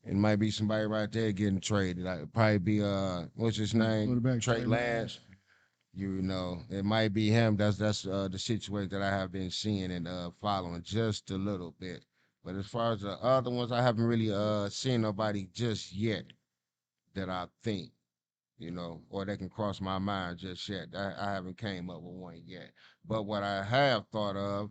It might be somebody right there getting traded. It'd probably be what's his name? Quarterback Trey Trey Lance. You know, it might be him. That's the situation that I have been seeing and following just a little bit. But as far as the other ones, I haven't really seen nobody just yet that I think, or that can cross my mind just yet. I haven't came up with one yet. But what I have thought of,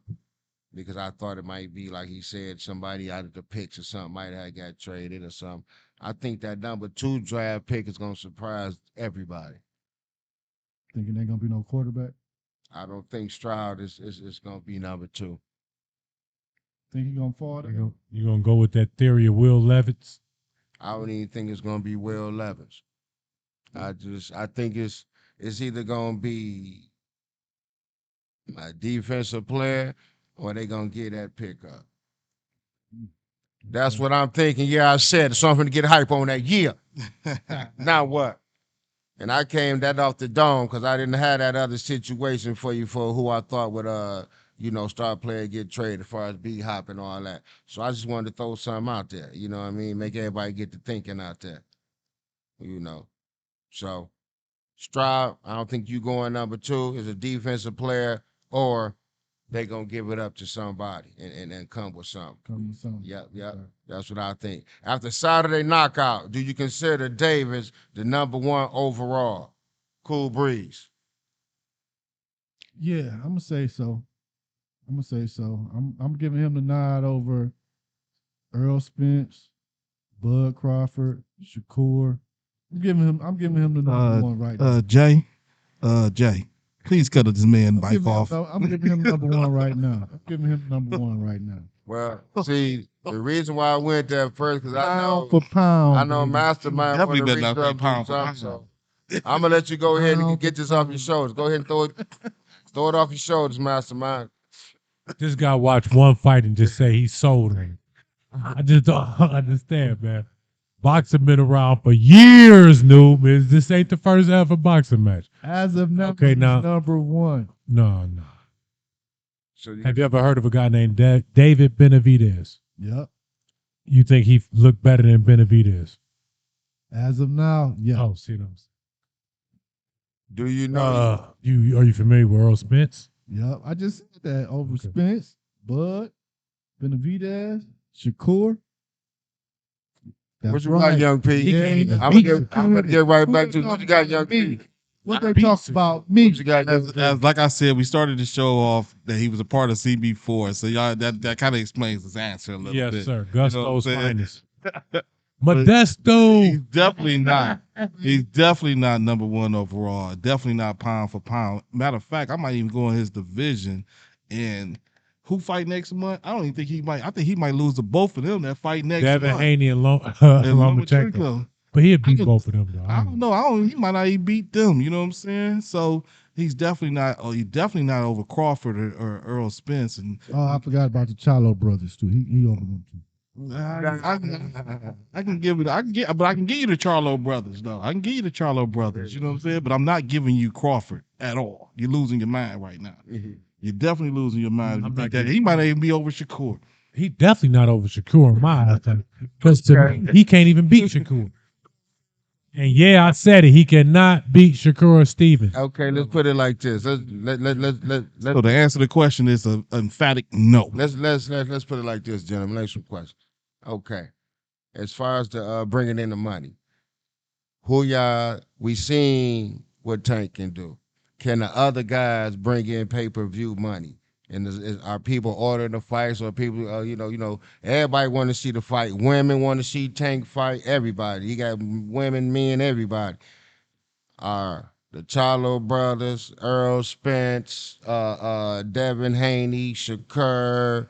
because I thought it might be like he said, somebody out of the picks or something might have got traded or something. I think that number 2 draft pick is gonna surprise everybody. Thinking ain't gonna be no quarterback. I don't think Stroud is gonna be number 2. Think he gonna fall there? You gonna go with that theory of Will Levitt's? I don't even think it's gonna be Will Levis. I think it's either gonna be a defensive player or they gonna get that pickup. That's what I'm thinking. Yeah, I said something to get hype on that. Yeah. Now what? And I came that off the dome because I didn't have that other situation for you for who I thought would star player get traded as far as B Hop and all that. So I just wanted to throw something out there. You know what I mean? Make everybody get to thinking out there. You know. So Stroud, I don't think you going number 2 is a defensive player or they gonna give it up to somebody and come with something. Come with something. Yep, yep. Okay. That's what I think. After Saturday knockout, do you consider Davis the #1 overall? Cool breeze. Yeah, I'm gonna say so. I'm gonna say so. I'm giving him the nod over Earl Spence, Bud Crawford, Shakur. I'm giving him the #1 right now. Jay, please cut this man I'm mic giving him off. no, I'm giving him #1 right now. I'm giving him #1 right now. Well, see, the reason why I went there first because Pound for I pound, know baby. Mastermind want Definitely to better reach not say up and pound for something. pound. So I'm gonna let you go ahead and Pound get for this off your pound. shoulders. Go ahead and throw it off your shoulders, Mastermind. This guy watched one fight and just say he sold him. I just don't understand, man. Boxing been around for years, noob. This ain't the first ever boxing match. As of now, Okay, he's now, #1. no. So Have you ever heard of a guy named David Benavidez? Yep. You think he looked better than Benavidez? As of now, yeah. Oh, see them. do you know? You are you familiar with Earl Spence? Yep. I just said that over Okay. Spence, Bud, Benavidez, Shakur. That's What you right. got, Young P? Yeah, I'm gonna get right back to what you got, Young P. What they talk about me. What you got, Young P? As like I said, we started the show off that he was a part of CB4, so y'all that kind of explains his answer a little Yes, bit. sir. You know what I'm Gusto's saying? finest. He's Modesto. definitely not. He's definitely not #1 overall. Definitely not pound for pound. Matter of fact, I might even go in his division. And who fight next month? I don't even think he might. I think he might lose to both of them that fight next Devin month. Haney and And Lomachenko. Lomachenko. But he'll I beat can- both of them, though. I don't know. He might not even beat them. You know what I'm saying? So he's definitely not. Oh, he's definitely not over Crawford or Earl Spence. And Oh, I forgot about the Chalo brothers too. He over them too. I can give it. But I can give you the Charlo brothers though. I can give you the Charlo brothers. You know what I'm saying? But I'm not giving you Crawford at all. You're losing your mind right now. You're definitely losing your mind. I'm You not think that he might even be over Shakur. He definitely not over Shakur in my eyes. Because to me, he can't even beat Shakur. And yeah, I said it. He cannot beat Shakur Stevens. Okay, let's put it like this. So to answer the question is an emphatic no. Let's put it like this, gentlemen. Next question. Okay, as far as the bringing in the money, who y'all we seen what Tank can do? Can the other guys bring in pay-per-view money? And are people ordering the fights, or people, everybody want to see the fight. Women want to see Tank fight. Everybody, you got women, men, everybody. Are the Charlo brothers, Earl Spence, Devin Haney, Shakur,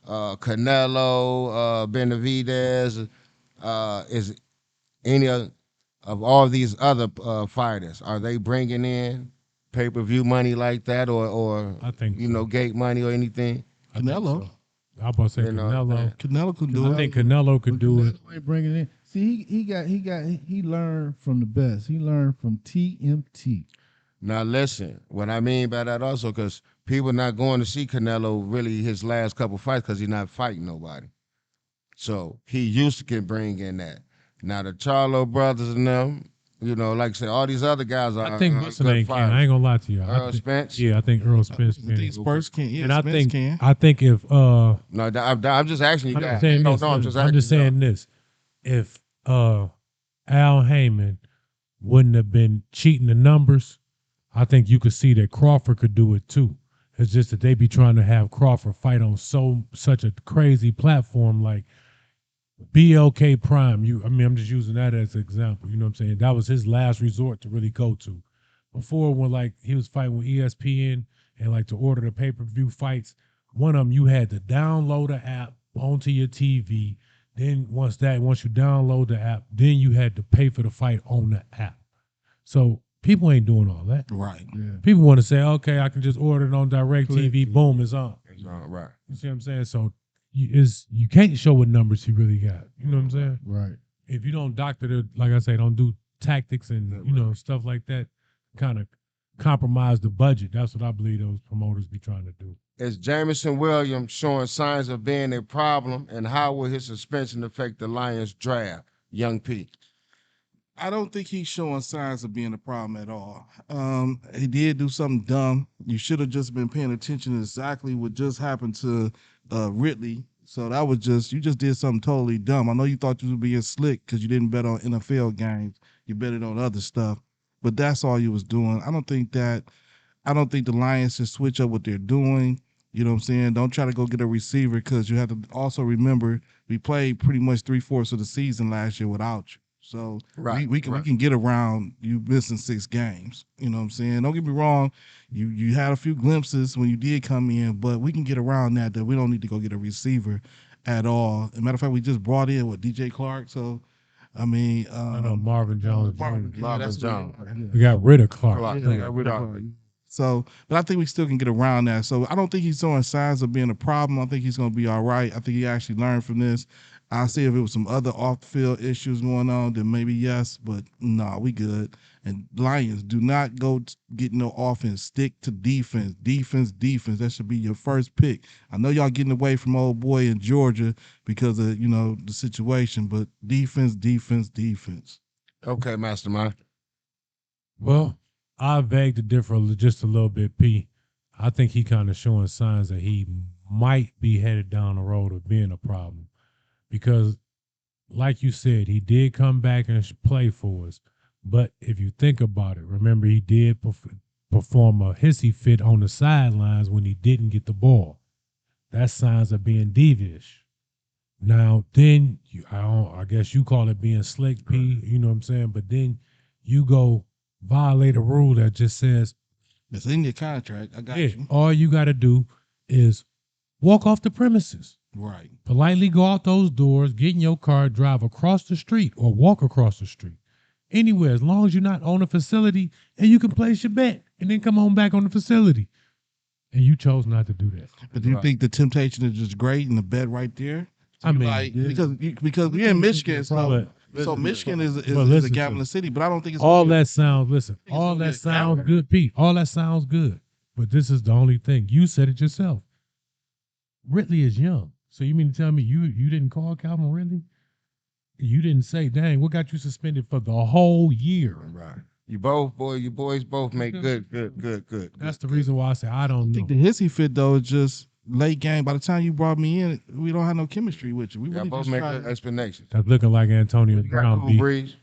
Canelo, Benavidez, is any of all these other fighters, are they bringing in pay-per-view money like that, or I think so. gate money or anything? I think Canelo. so. I about to say You know what I'm Canelo. saying? Canelo can do I it. think Canelo could But do it. Canelo ain't bringing in. See, he learned from the best. He learned from TMT. Now listen, what I mean by that also, because people not going to see Canelo really his last couple fights because he's not fighting nobody. So he used to can bring in that. Now the Charlo brothers and them, like I said, all these other guys are I think are what's the good name can. I fighters. ain't gonna lie to you. Earl Spence. Yeah, I think Earl Spence I can. think Spurs can. Yeah, And I Spence think can. if No, I'm just asking you I'm that. saying No, this. no, I'm just I'm asking just you. saying this. If Al Heyman wouldn't have been cheating the numbers, I think you could see that Crawford could do it too. It's just that they be trying to have Crawford fight on such a crazy platform like BLK Prime. I'm just using that as an example. You know what I'm saying? That was his last resort to really go to. Before, when like he was fighting with ESPN and like to order the pay-per-view fights, one of them you had to download the app onto your TV. Then once you download the app, then you had to pay for the fight on the app. So people ain't doing all that. Right. Yeah. People want to say, okay, I can just order it on Direct Click. TV. Boom, it's on. Right. You see what I'm saying? So you can't show what numbers he really got. You know what I'm saying? Right. If you don't doctor the, like I say, don't do tactics and stuff like that, kind of compromise the budget. That's what I believe those promoters be trying to do. Is Jamison Williams showing signs of being a problem, and how will his suspension affect the Lions draft? Young P. I don't think he's showing signs of being a problem at all. He did do something dumb. You should have just been paying attention to exactly what just happened to Ridley. So that was just you just did something totally dumb. I know you thought you was being slick because you didn't bet on NFL games. You betted on other stuff, but that's all you was doing. I don't think the Lions should switch up what they're doing. You know what I'm saying? Don't try to go get a receiver because you have to also remember we played pretty much 3/4 of the season last year without you. So Right, we right. can get around you missing 6 games. You know what I'm saying? Don't get me wrong. You had a few glimpses when you did come in, but we can get around that we don't need to go get a receiver at all. As a matter of fact, we just brought in what DJ Clark. So I mean, I know Marvin Jones Marvin, Jr. yeah, Marvin that's what Jones. We got rid of Clark. Clark, yeah, we yeah, got rid of Clark. her. So, but I think we still can get around that. So I don't think he's showing signs of being a problem. I think he's going to be all right. I think he actually learned from this. I see if it was some other off the field issues going on, then maybe yes, but no, we good. And Lions, do not go get no offense. Stick to defense, defense, defense. That should be your first pick. I know y'all getting away from old boy in Georgia because of the situation, but defense, defense, defense. Okay, Mastermind. Well, I beg to differ just a little bit, P. I think he kind of showing signs that he might be headed down the road of being a problem because, like you said, he did come back and play for us. But if you think about it, remember he did perform a hissy fit on the sidelines when he didn't get the ball. That's signs of being devious. Now, then I guess you call it being slick, P. You know what I'm saying? But then you go violate a rule that just says, It's in your contract. I got yeah, you. all you got to do is walk off the premises, Right. politely go out those doors, get in your car, drive across the street or walk across the street. Anywhere, as long as you're not on a facility and you can place your bet and then come on back on the facility. And you chose not to do that. But do you Right. think the temptation is just great in the bed right there? I mean, Like yeah. because we're in Michigan, so but Michigan is a listen to gambling me. city, but I don't think it's gonna All be. that sounds, listen, think it's all gonna be that a sounds gambling. good, Pete. All that sounds good. But this is the only thing. You said it yourself. Ridley is young. So you mean to tell me you didn't call Calvin Ridley? You didn't say, dang, what got you suspended for the whole year? Right. You boys both make good. That's the reason why I say I I don't think know. the hissy fit though is just late game. By the time you brought me in, we don't have no chemistry with you. We Y'all really both just make try good to. explanations. That's looking like Antonio What you got, Brown Cool B. Breeze?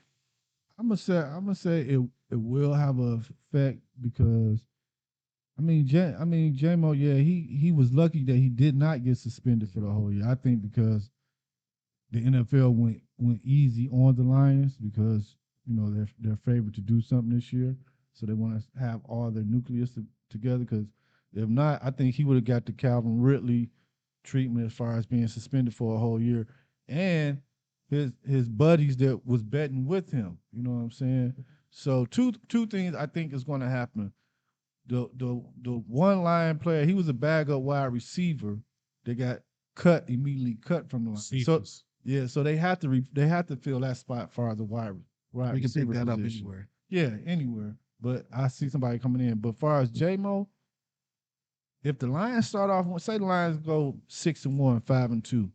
I'm gonna say it will have a effect because J-Mo, yeah, he was lucky that he did not get suspended for the whole year. I think because the NFL went easy on the Lions because they're favored to do something this year, so they want to have all their nucleus together. Because if not, I think he would have got the Calvin Ridley treatment as far as being suspended for a whole year, and his buddies that was betting with him. You know what I'm saying? So two things I think is going to happen. The one line player, he was a bag up wide receiver that got immediately cut from the line. So Cephas. yeah, so they have to fill that spot as far as the wide We can pick receiver that up position. anywhere. Yeah, anywhere. But I see somebody coming in. But as far as J-Mo, if the Lions start off, say the Lions go 6-1, 5-2,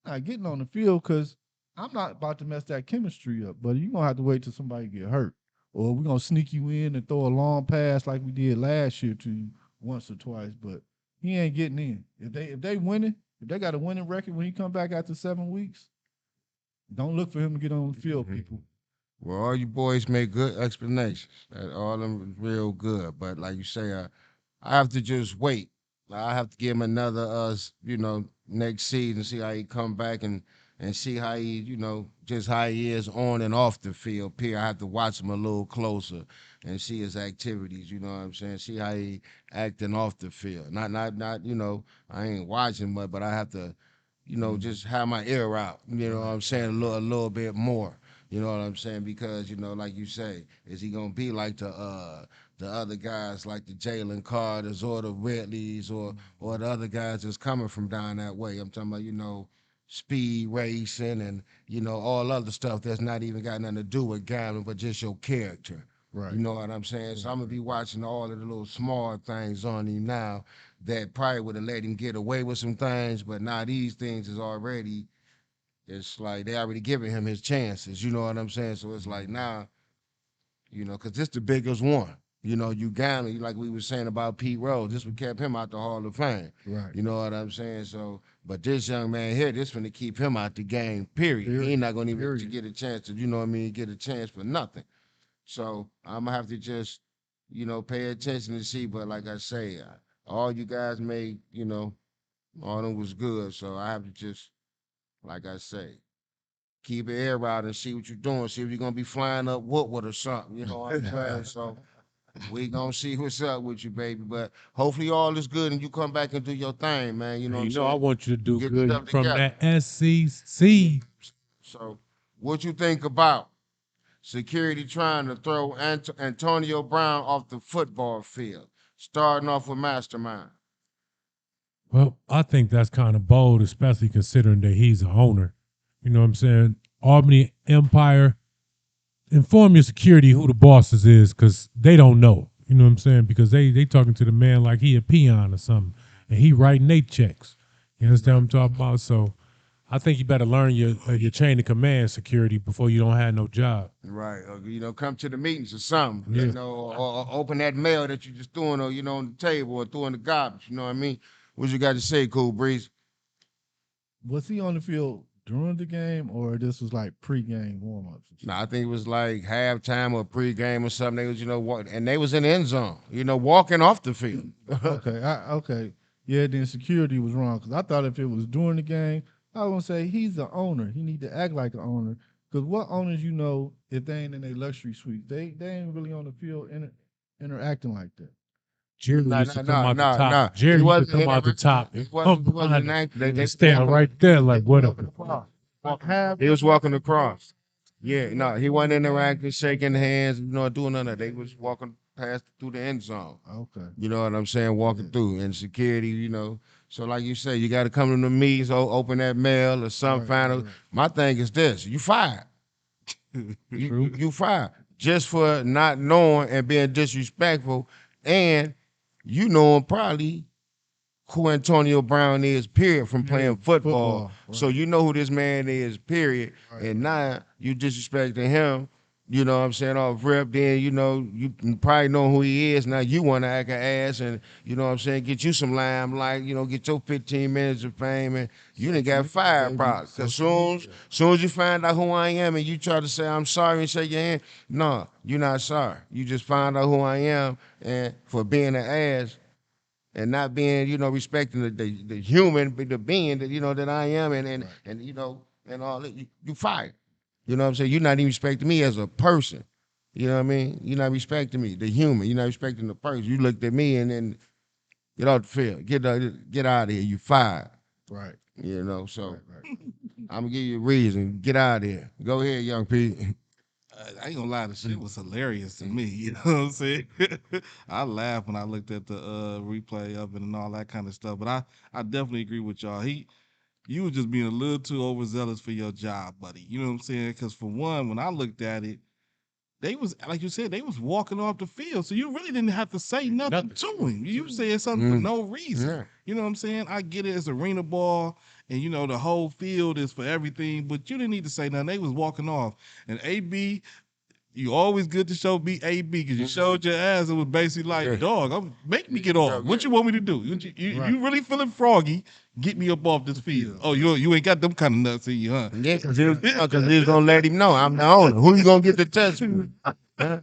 not getting on the field because I'm not about to mess that chemistry up. But you're gonna have to wait till somebody get hurt, or we're gonna sneak you in and throw a long pass like we did last year to you once or twice. But he ain't getting in. If they winning, if they got a winning record when he come back after 7 weeks, don't look for him to get on the field, Mhm. people. Well, all you boys make good explanations. All of them real good. But like you say, I have to just wait. I have to give him another, next season, see how he come back and see how he, just how he is on and off the field. I have to watch him a little closer and see his activities. You know what I'm saying? See how he acting off the field. Not. I ain't watching much, but I have to, just have my ear out. You know what I'm saying? A little bit more. You know what I'm saying? Because like you say, is he gonna be like the other guys like the Jalen Carters or the Ridleys or the other guys that's coming from down that way. I'm talking about, speed racing and, all other stuff that's not even got nothing to do with gambling, but just your character. You Right. know what I'm saying? So I'm gonna be watching all of the little small things on him now that probably would have let him get away with some things, but now these things is already it's like they already giving him his chances. You know what I'm saying? So it's like now, because this the biggest one. You gambling, like we were saying about Pete Rose. This what kept him out the Hall of Fame. Right. You know what I'm saying? So, but this young man here, this finna keep him out the game. Period. He Period. ain't not gonna even Period. get a chance to, what I mean, get a chance for nothing. So I'm gonna have to just, pay attention to see. But like I say, all you guys made, all of them was good. So I have to just, like I say, keep your air out and see what you're doing. See if you're gonna be flying up Woodward or something. You know what I'm saying? So we gonna see what's up with you, baby. But hopefully all is good and you come back and do your thing, man. You know what You I'm know, I saying? want you to do Get good. You yourself from together. that SEC. So what you think about security trying to throw Antonio Brown off the football field, starting off with Mastermind? Well, I think that's kind of bold, especially considering that he's a owner. You know what I'm saying? Albany Empire, inform your security who the bosses is, because they don't know. You know what I'm saying? Because they talking to the man like he a peon or something, and he writing they checks. You understand what I'm talking about? So I think you better learn your chain of command security before you don't have no job. Right. Or, come to the meetings or something, Yeah. or open that mail that you just throwing, or, on the table or throwing the garbage. You know what I mean? What you got to say, Cool Breeze? Was he on the field during the game, or this was like pre-game warm-ups? No, I think it was like halftime or pregame or something. They was, and they was in the end zone, walking off the field. Okay, okay, yeah. Then security was wrong because I thought if it was during the game, I was gonna say he's the owner. He need to act like an owner. Because what owners if they ain't in a luxury suite, they ain't really on the field interacting like that. Jerry No, used no, to come no, out the no, top. no. He Jerry used to wasn't come in out the there. top He and wasn't. come He wasn't behind an him actor. and stand right there like what a He was walking across. Yeah, no, he wasn't interacting, shaking hands, doing none of that. They was walking past through the end zone. Okay. You know what I'm saying? Walking Yeah. through and security, So like you say, you got to come to the meetings, open that mail or something. Right. Final. Right. My thing is this: you fired. True. You fired just for not knowing and being disrespectful, and you knowing probably who Antonio Brown is, period, from playing football. Football. So Right. you know who this man is, period. Right. And now you disrespecting him, you know what I'm saying, off rip, then you probably know who he is. Now you want to act an ass and what I'm saying, get you some limelight, get your 15 minutes of fame, and you done got fired probably. Cause soon as you find out who I am and you try to say I'm sorry and shake your hand, no, you're not sorry. You just find out who I am and for being an ass and not being, respecting the human, the being that that I am, and Right. and all that. You fired. You know what I'm saying? You're not even respecting me as a person. You know what I mean? You're not respecting me, the human. You're not respecting the person. You looked at me and then get off the field. Get out of here. You fired. Right. So Right. Right. I'm gonna give you a reason. Get out of here. Go ahead, young Pete. I ain't gonna lie, the shit was hilarious to me. You know what I'm saying? I laughed when I looked at the replay of it and all that kind of stuff. But I definitely agree with y'all. You was just being a little too overzealous for your job, buddy. You know what I'm saying? Because for one, when I looked at it, they was like you said, they was walking off the field, so you really didn't have to say nothing to him. You said something for no reason. Yeah. You know what I'm saying? I get it, it's arena ball, and the whole field is for everything, but you didn't need to say nothing. They was walking off, and AB, you always good to show me AB because you showed your ass. It was basically like, dog, make me get off. What you want me to do? You really feeling froggy? Get me up off this field. Oh, you ain't got them kind of nuts in you, huh? Yeah, because he was gonna let him know I'm the owner. Who you gonna get to touch me? Huh?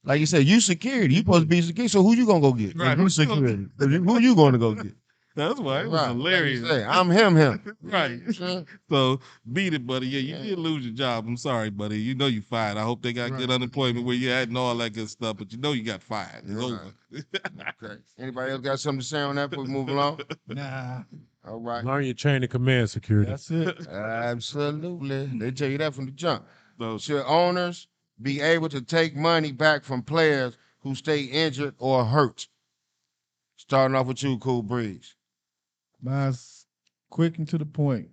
Like you said, you security. You supposed to be security. So who you gonna go get? Right. You security. Who you gonna go get? That's why it was Right. hilarious. Like you say, I'm him. Right. Sure. So beat it, buddy. Yeah, you did lose your job. I'm sorry, buddy. You know you fired. I hope they got good unemployment where you at and all that good stuff, but you got fired. It's over. Okay. Anybody else got something to say on that before we move along? Nah. All right. Learn your chain of command security. That's it. Absolutely. They tell you that from the jump. So, Should owners be able to take money back from players who stay injured or hurt? Starting off with you, Cool Breeze. Mine's quick and to the point.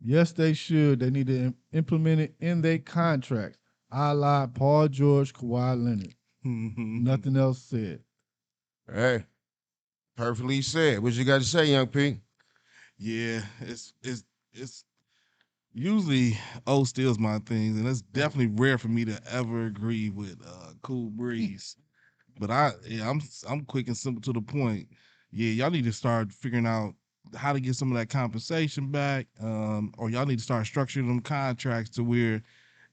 Yes, they should. They need to implement it in their contracts. A la Paul George, Kawhi Leonard. Nothing else said. Hey, perfectly said. What you got to say, young P? yeah, it's Usually, O steals my things, and it's definitely rare for me to ever agree with Cool Breeze. But I'm quick and simple to the point. Yeah, y'all need to start figuring out how to get some of that compensation back, or y'all need to start structuring them contracts to where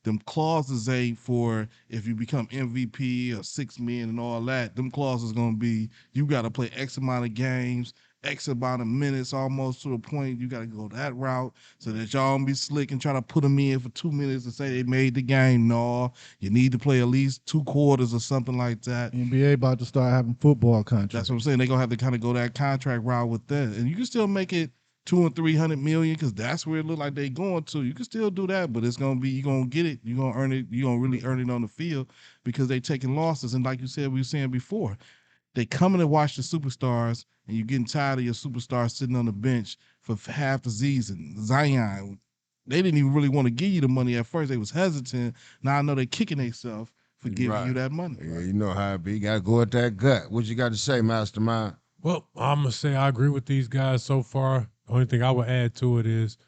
them clauses ain't for if you become MVP or 6 men and all that. Them clauses gonna be you got to play X amount of games, X amount of minutes, almost to the point you got to go that route so that y'all don't be slick and try to put them in for 2 minutes and say they made the game. No, you need to play at least 2 quarters or something like that. NBA about to start having football That's contracts. what I'm saying. They gonna have to kind of go that contract route with that, and you can still make it 200 and 300 million because that's where it look like they going to. You can still do that, but it's gonna be you gonna get it. You gonna earn it. You gonna really earn it on the field because they taking losses. And like you said, we were saying before, they coming to watch the superstars, and you're getting tired of your superstars sitting on the bench for half the season. Zion, they didn't even really want to give you the money at first. They was hesitant. Now I know they kicking themselves for giving you Right. that money. Yeah, you know how it be. You gotta go with that gut. What you got to say, Mastermind? Well, I'm gonna say I agree with these guys so far. The only thing I would add to it is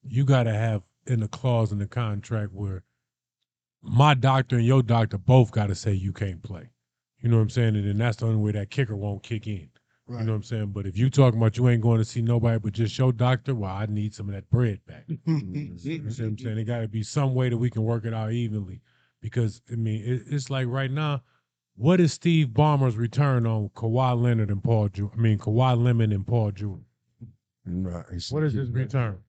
you got to have in the clause in the contract where my doctor and your doctor both got to say you can't play. You know what I'm saying? And then that's the only way that kicker won't kick in. Right. You know what I'm saying? But if you talking about you ain't going to see nobody but just your doctor, well, I need some of that bread back. You see what I'm saying? It got to be some way that we can work it out evenly. Because, I mean, it's like right now, what is Steve Ballmer's return on Kawhi Leonard and Paul George? I mean, Kawhi Lemon and Paul George. Right. What is his return?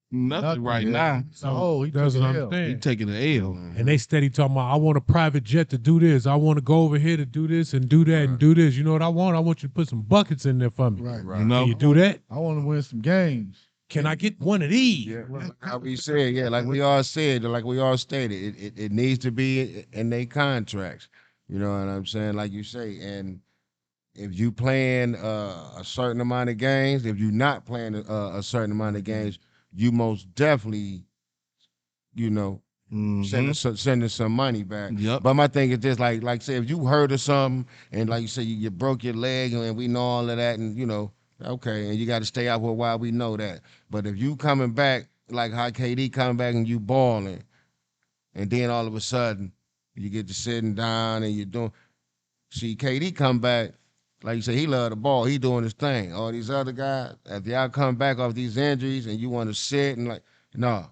Nothing right yeah. now. Oh, he That's took what an I'm L. He saying. taking the L. And they steady talking about, I want a private jet to do this. I want to go over here to do this and do that and do this. You know what I want? I want you to put some buckets in there for me. Right. Right. You know, Can you do that? I want to win some games. Can I get one of these? Yeah, like how we said, yeah, like we all said, like we all stated, it needs to be in their contracts. You know what I'm saying? Like you say, and if you playing a certain amount of games, if you're not playing a certain amount of games, you most definitely, you know, sending some money back. Yep. But my thing is just like say if you hurt or something, and like you say you broke your leg, and we know all of that, and you know, okay, and you got to stay out for a while. We know that. But if you coming back like how KD coming back and you balling, and then all of a sudden you get to sitting down and you're doing. See, KD come back, like you say, he love the ball. He doing his thing. All these other guys, if y'all come back off these injuries and you want to sit and like, no.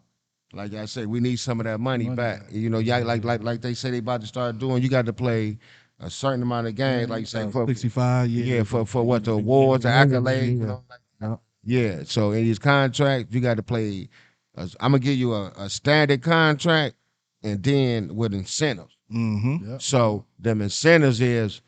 Like I say, we need some of that money back. You know, y'all like they say they about to start doing. You got to play a certain amount of games, like you say, for 65. yeah, for what the awards, the accolades, you know. Yeah. So in these contracts, you got to play. I'm gonna give you a standard contract, and then with incentives. Mm-hmm. Yep. So them incentives is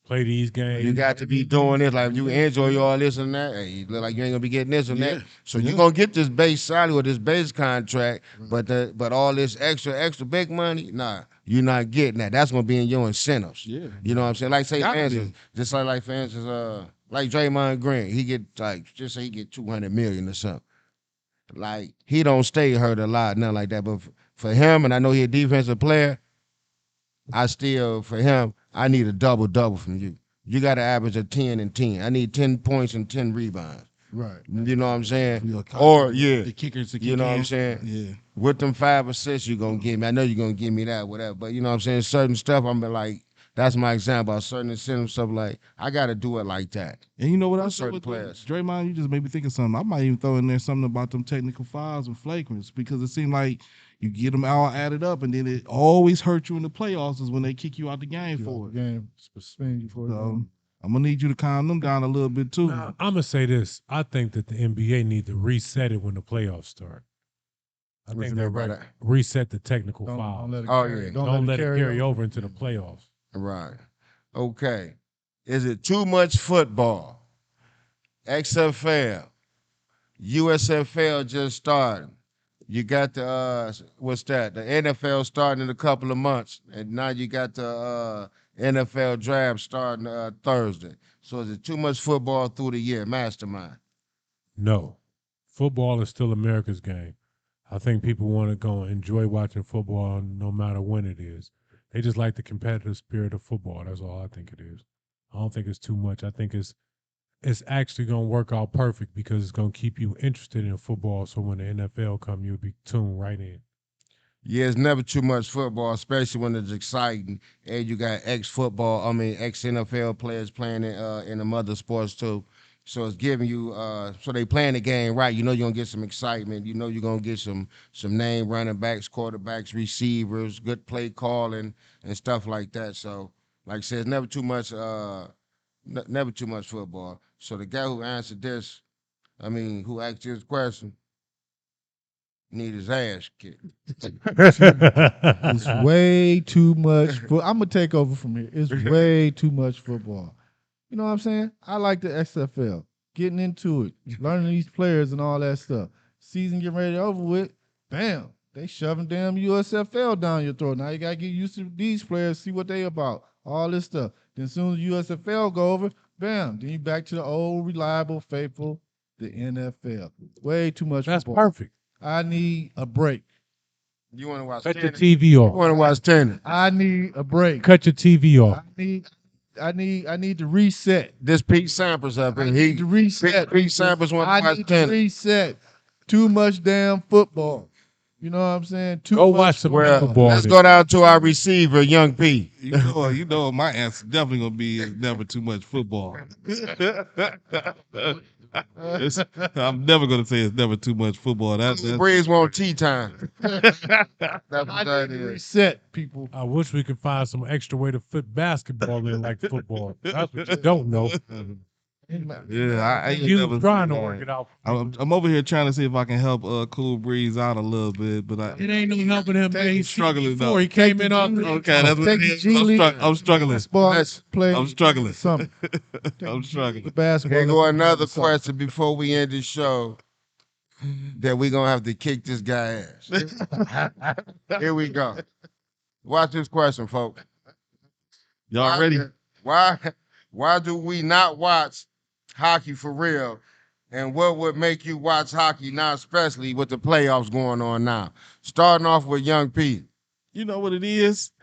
Play these games. you got to be doing this. Like if you enjoy all this and that, hey, you look like you ain't gonna be getting this and that. So you gonna get this base salary or this base contract, but all this extra big money, nah, you're not getting that. That's gonna be in your incentives. Yeah. You know what I'm saying? Like say for Gotta be. instance, just like for instance, like Draymond Green, he get like just say he get 200 million or something. Like he don't stay hurt a lot, nothing like that. But for him, and I know he a defensive player, I still, for him, I need a double from you. You got to average a 10 and 10. I need 10 points and 10 rebounds. Right. You know what I'm saying? You know, Or, yeah, the kickers to you know what I'm in. saying? Yeah. With them 5 assists you going to give me. I know you're going to give me that, whatever. But, you know what I'm saying? Certain stuff, I'm like, that's my example. A certain incentive stuff, like, I got to do it like that. And you know what else? certain With players. Draymond, you just made me think of something. I might even throw in there something about them technical fouls and flagrants because it seemed like you get them all added up, and then it always hurt you in the playoffs is when they kick you out the game for it. Game suspend you for it. So I'm gonna need you to calm them down a little bit too. Now, I'm gonna say this. I think that the NBA need to reset it when the playoffs start. I What think you they mean by that? reset the technical Don't fouls. let it Oh, carry, yeah. Don't let it carry over into the playoffs. Right. Okay. Is it too much football? XFL, USFL just started. You got the what's that? The NFL starting in a couple of months, and now you got the NFL draft starting Thursday. So is it too much football through the year, Mastermind? No. Football is still America's game. I think people want to go and enjoy watching football no matter when it is. They just like the competitive spirit of football. That's all I think it is. I don't think it's too much. I think it's it's actually gonna work out perfect because it's gonna keep you interested in football. So when the NFL come, you'll be tuned right in. Yeah, it's never too much football, especially when it's exciting. And you got ex NFL players playing in the mother sports too. So it's giving you so they playing the game right. You know you're gonna get some excitement. You know you're gonna get some name running backs, quarterbacks, receivers, good play calling and stuff like that. So like I said, it's never too much never too much football. So the guy who answered this, I mean, who asked this question, need his ass kicked. It's way too much. I'm gonna take over from here. It's way too much football. You know what I'm saying? I like the XFL. Getting into it, learning these players and all that stuff. Season getting ready to over with. Bam. They shoving damn USFL down your throat. Now you gotta get used to these players, see what they about. All this stuff. Then as soon as USFL go over, bam. Then you back to the old, reliable, faithful, the NFL. Way too much That's football. perfect. I need a break. You want to watch Cut your tennis? TV You off. want to watch tennis? I need a break. Cut your TV off. I need to reset. This Pete Sampras up I here. need to reset. Pete Sampras want I to watch need to tennis. reset. Too much damn football. You know what I'm saying? Too Go much watch some Well, pickleball. let's go down to our receiver, Young P. You know, my answer definitely gonna be is never too much football. I'm never gonna say it's never too much football. That's Breeze want tea time. That's I what that need to is. reset, people. I wish we could find some extra way to fit basketball in like football. That's what you don't know. Yeah, I ain't You never trying to work it out. I'm over here trying to see if I can help Cool Breeze out a little bit, but It ain't no helping him, man. He's struggling before though. he came in off. Okay, that's what Take it the is. G League. I'm struggling. Basketball Let's- play. I'm struggling. Something. I'm struggling. The basketball. Here go let's another something. question before we end the show that we gonna have to kick this guy ass. Here we go. Watch this question, folks. Y'all ready? Why do we not watch hockey for real? And what would make you watch hockey now, especially with the playoffs going on now? Starting off with Young P. You know what it is?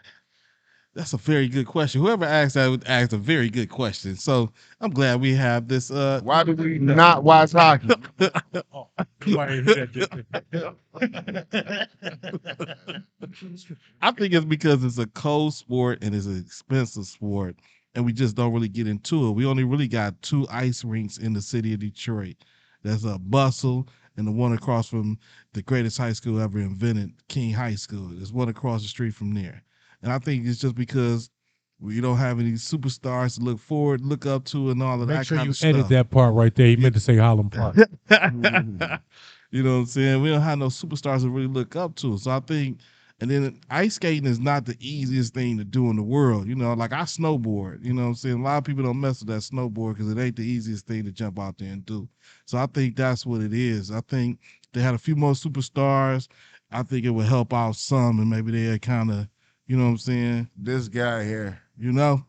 That's a very good question. Whoever asked that asked a very good question. So I'm glad we have this. Why do we not watch hockey? Oh, you ain't hear that, I think it's because it's a cold sport and it's an expensive sport, and we just don't really get into it. We only really got 2 ice rinks in the city of Detroit. There's a Bustle and the one across from the greatest high school ever invented, King High School. There's one across the street from there. And I think it's just because we don't have any superstars to look up to, and all of Make that sure kind you of edit stuff. that part right there. He meant to say Harlem Park. You know what I'm saying? We don't have no superstars to really look up to. So I think, and then ice skating is not the easiest thing to do in the world. You know, like I snowboard, you know what I'm saying? A lot of people don't mess with that snowboard because it ain't the easiest thing to jump out there and do. So I think that's what it is. I think they had a few more superstars. I think it would help out some, and maybe they'd kind of, you know what I'm saying? This guy here, You know?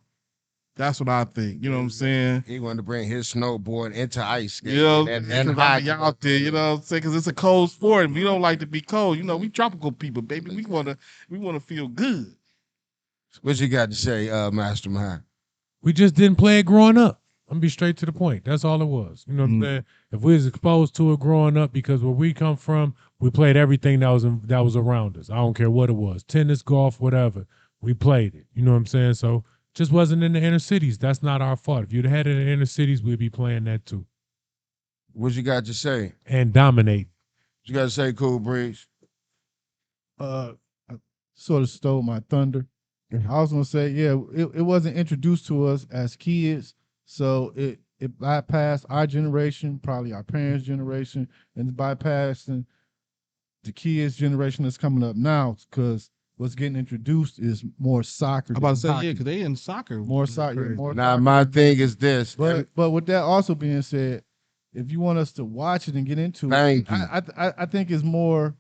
That's what I think. You know what I'm saying? he wanted to bring his snowboard into ice skating. You know, and because I be out there, you know what I'm saying? Because it's a cold sport, and we don't like to be cold. You know, we tropical people, baby. We wanna feel good. What you got to say, Mastermind? We just didn't play it growing up. I'm gonna be straight to the point. That's all it was. You know what I'm saying? If we was exposed to it growing up, because where we come from, we played everything that was around us. I don't care what it was, tennis, golf, whatever. We played it. You know what I'm saying? So just wasn't in the inner cities. That's not our fault. If you'd had it in the inner cities, we'd be playing that too What you got to say? and dominate. What you got to say, Cool Breeze? I sort of stole my thunder. I was gonna say, yeah, it wasn't introduced to us as kids, so it bypassed our generation, probably our parents' generation, and it's bypassing the kids' generation that's coming up now, because what's getting introduced is more soccer. I'm about to than say, hockey. yeah, because they in soccer. More soccer. More Now, soccer. my thing is this. But with that also being said, if you want us to watch it and get into Thank it, you. I think it's more.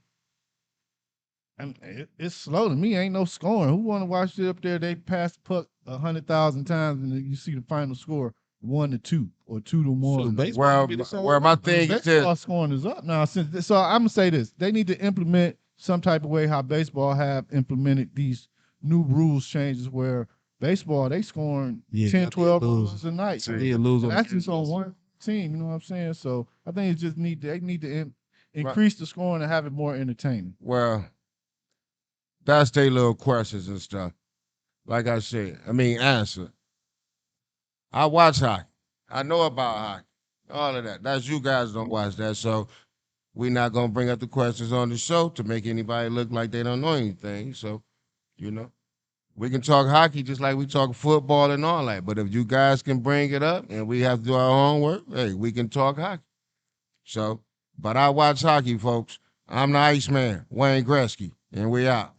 It's slow to me. Ain't no scoring. Who want to watch it up there? They pass the puck 100,000 times, and then you see the final score 1-2 or 2-1. So baseball can be the same. Well, my thing is Baseball this. scoring is up now. So I'm gonna say this: they need to implement some type of way how baseball have implemented these new rules changes, where Baseball, they scoring Yeah, 10, they 12 lose. runs a night. So they lose And on that's just on one team, you know what I'm saying? So I think it's just they need to Right. increase the scoring and have it more entertaining. Well, that's their little questions and stuff. Like I said, I mean, answer. I watch hockey. I know about hockey. All of that. That's you guys don't watch that. So we're not gonna bring up the questions on the show to make anybody look like they don't know anything. So, you know, we can talk hockey just like we talk football and all that. But if you guys can bring it up and we have to do our homework, hey, we can talk hockey. So, but I watch hockey, folks. I'm the Iceman, Wayne Gretzky, and we out.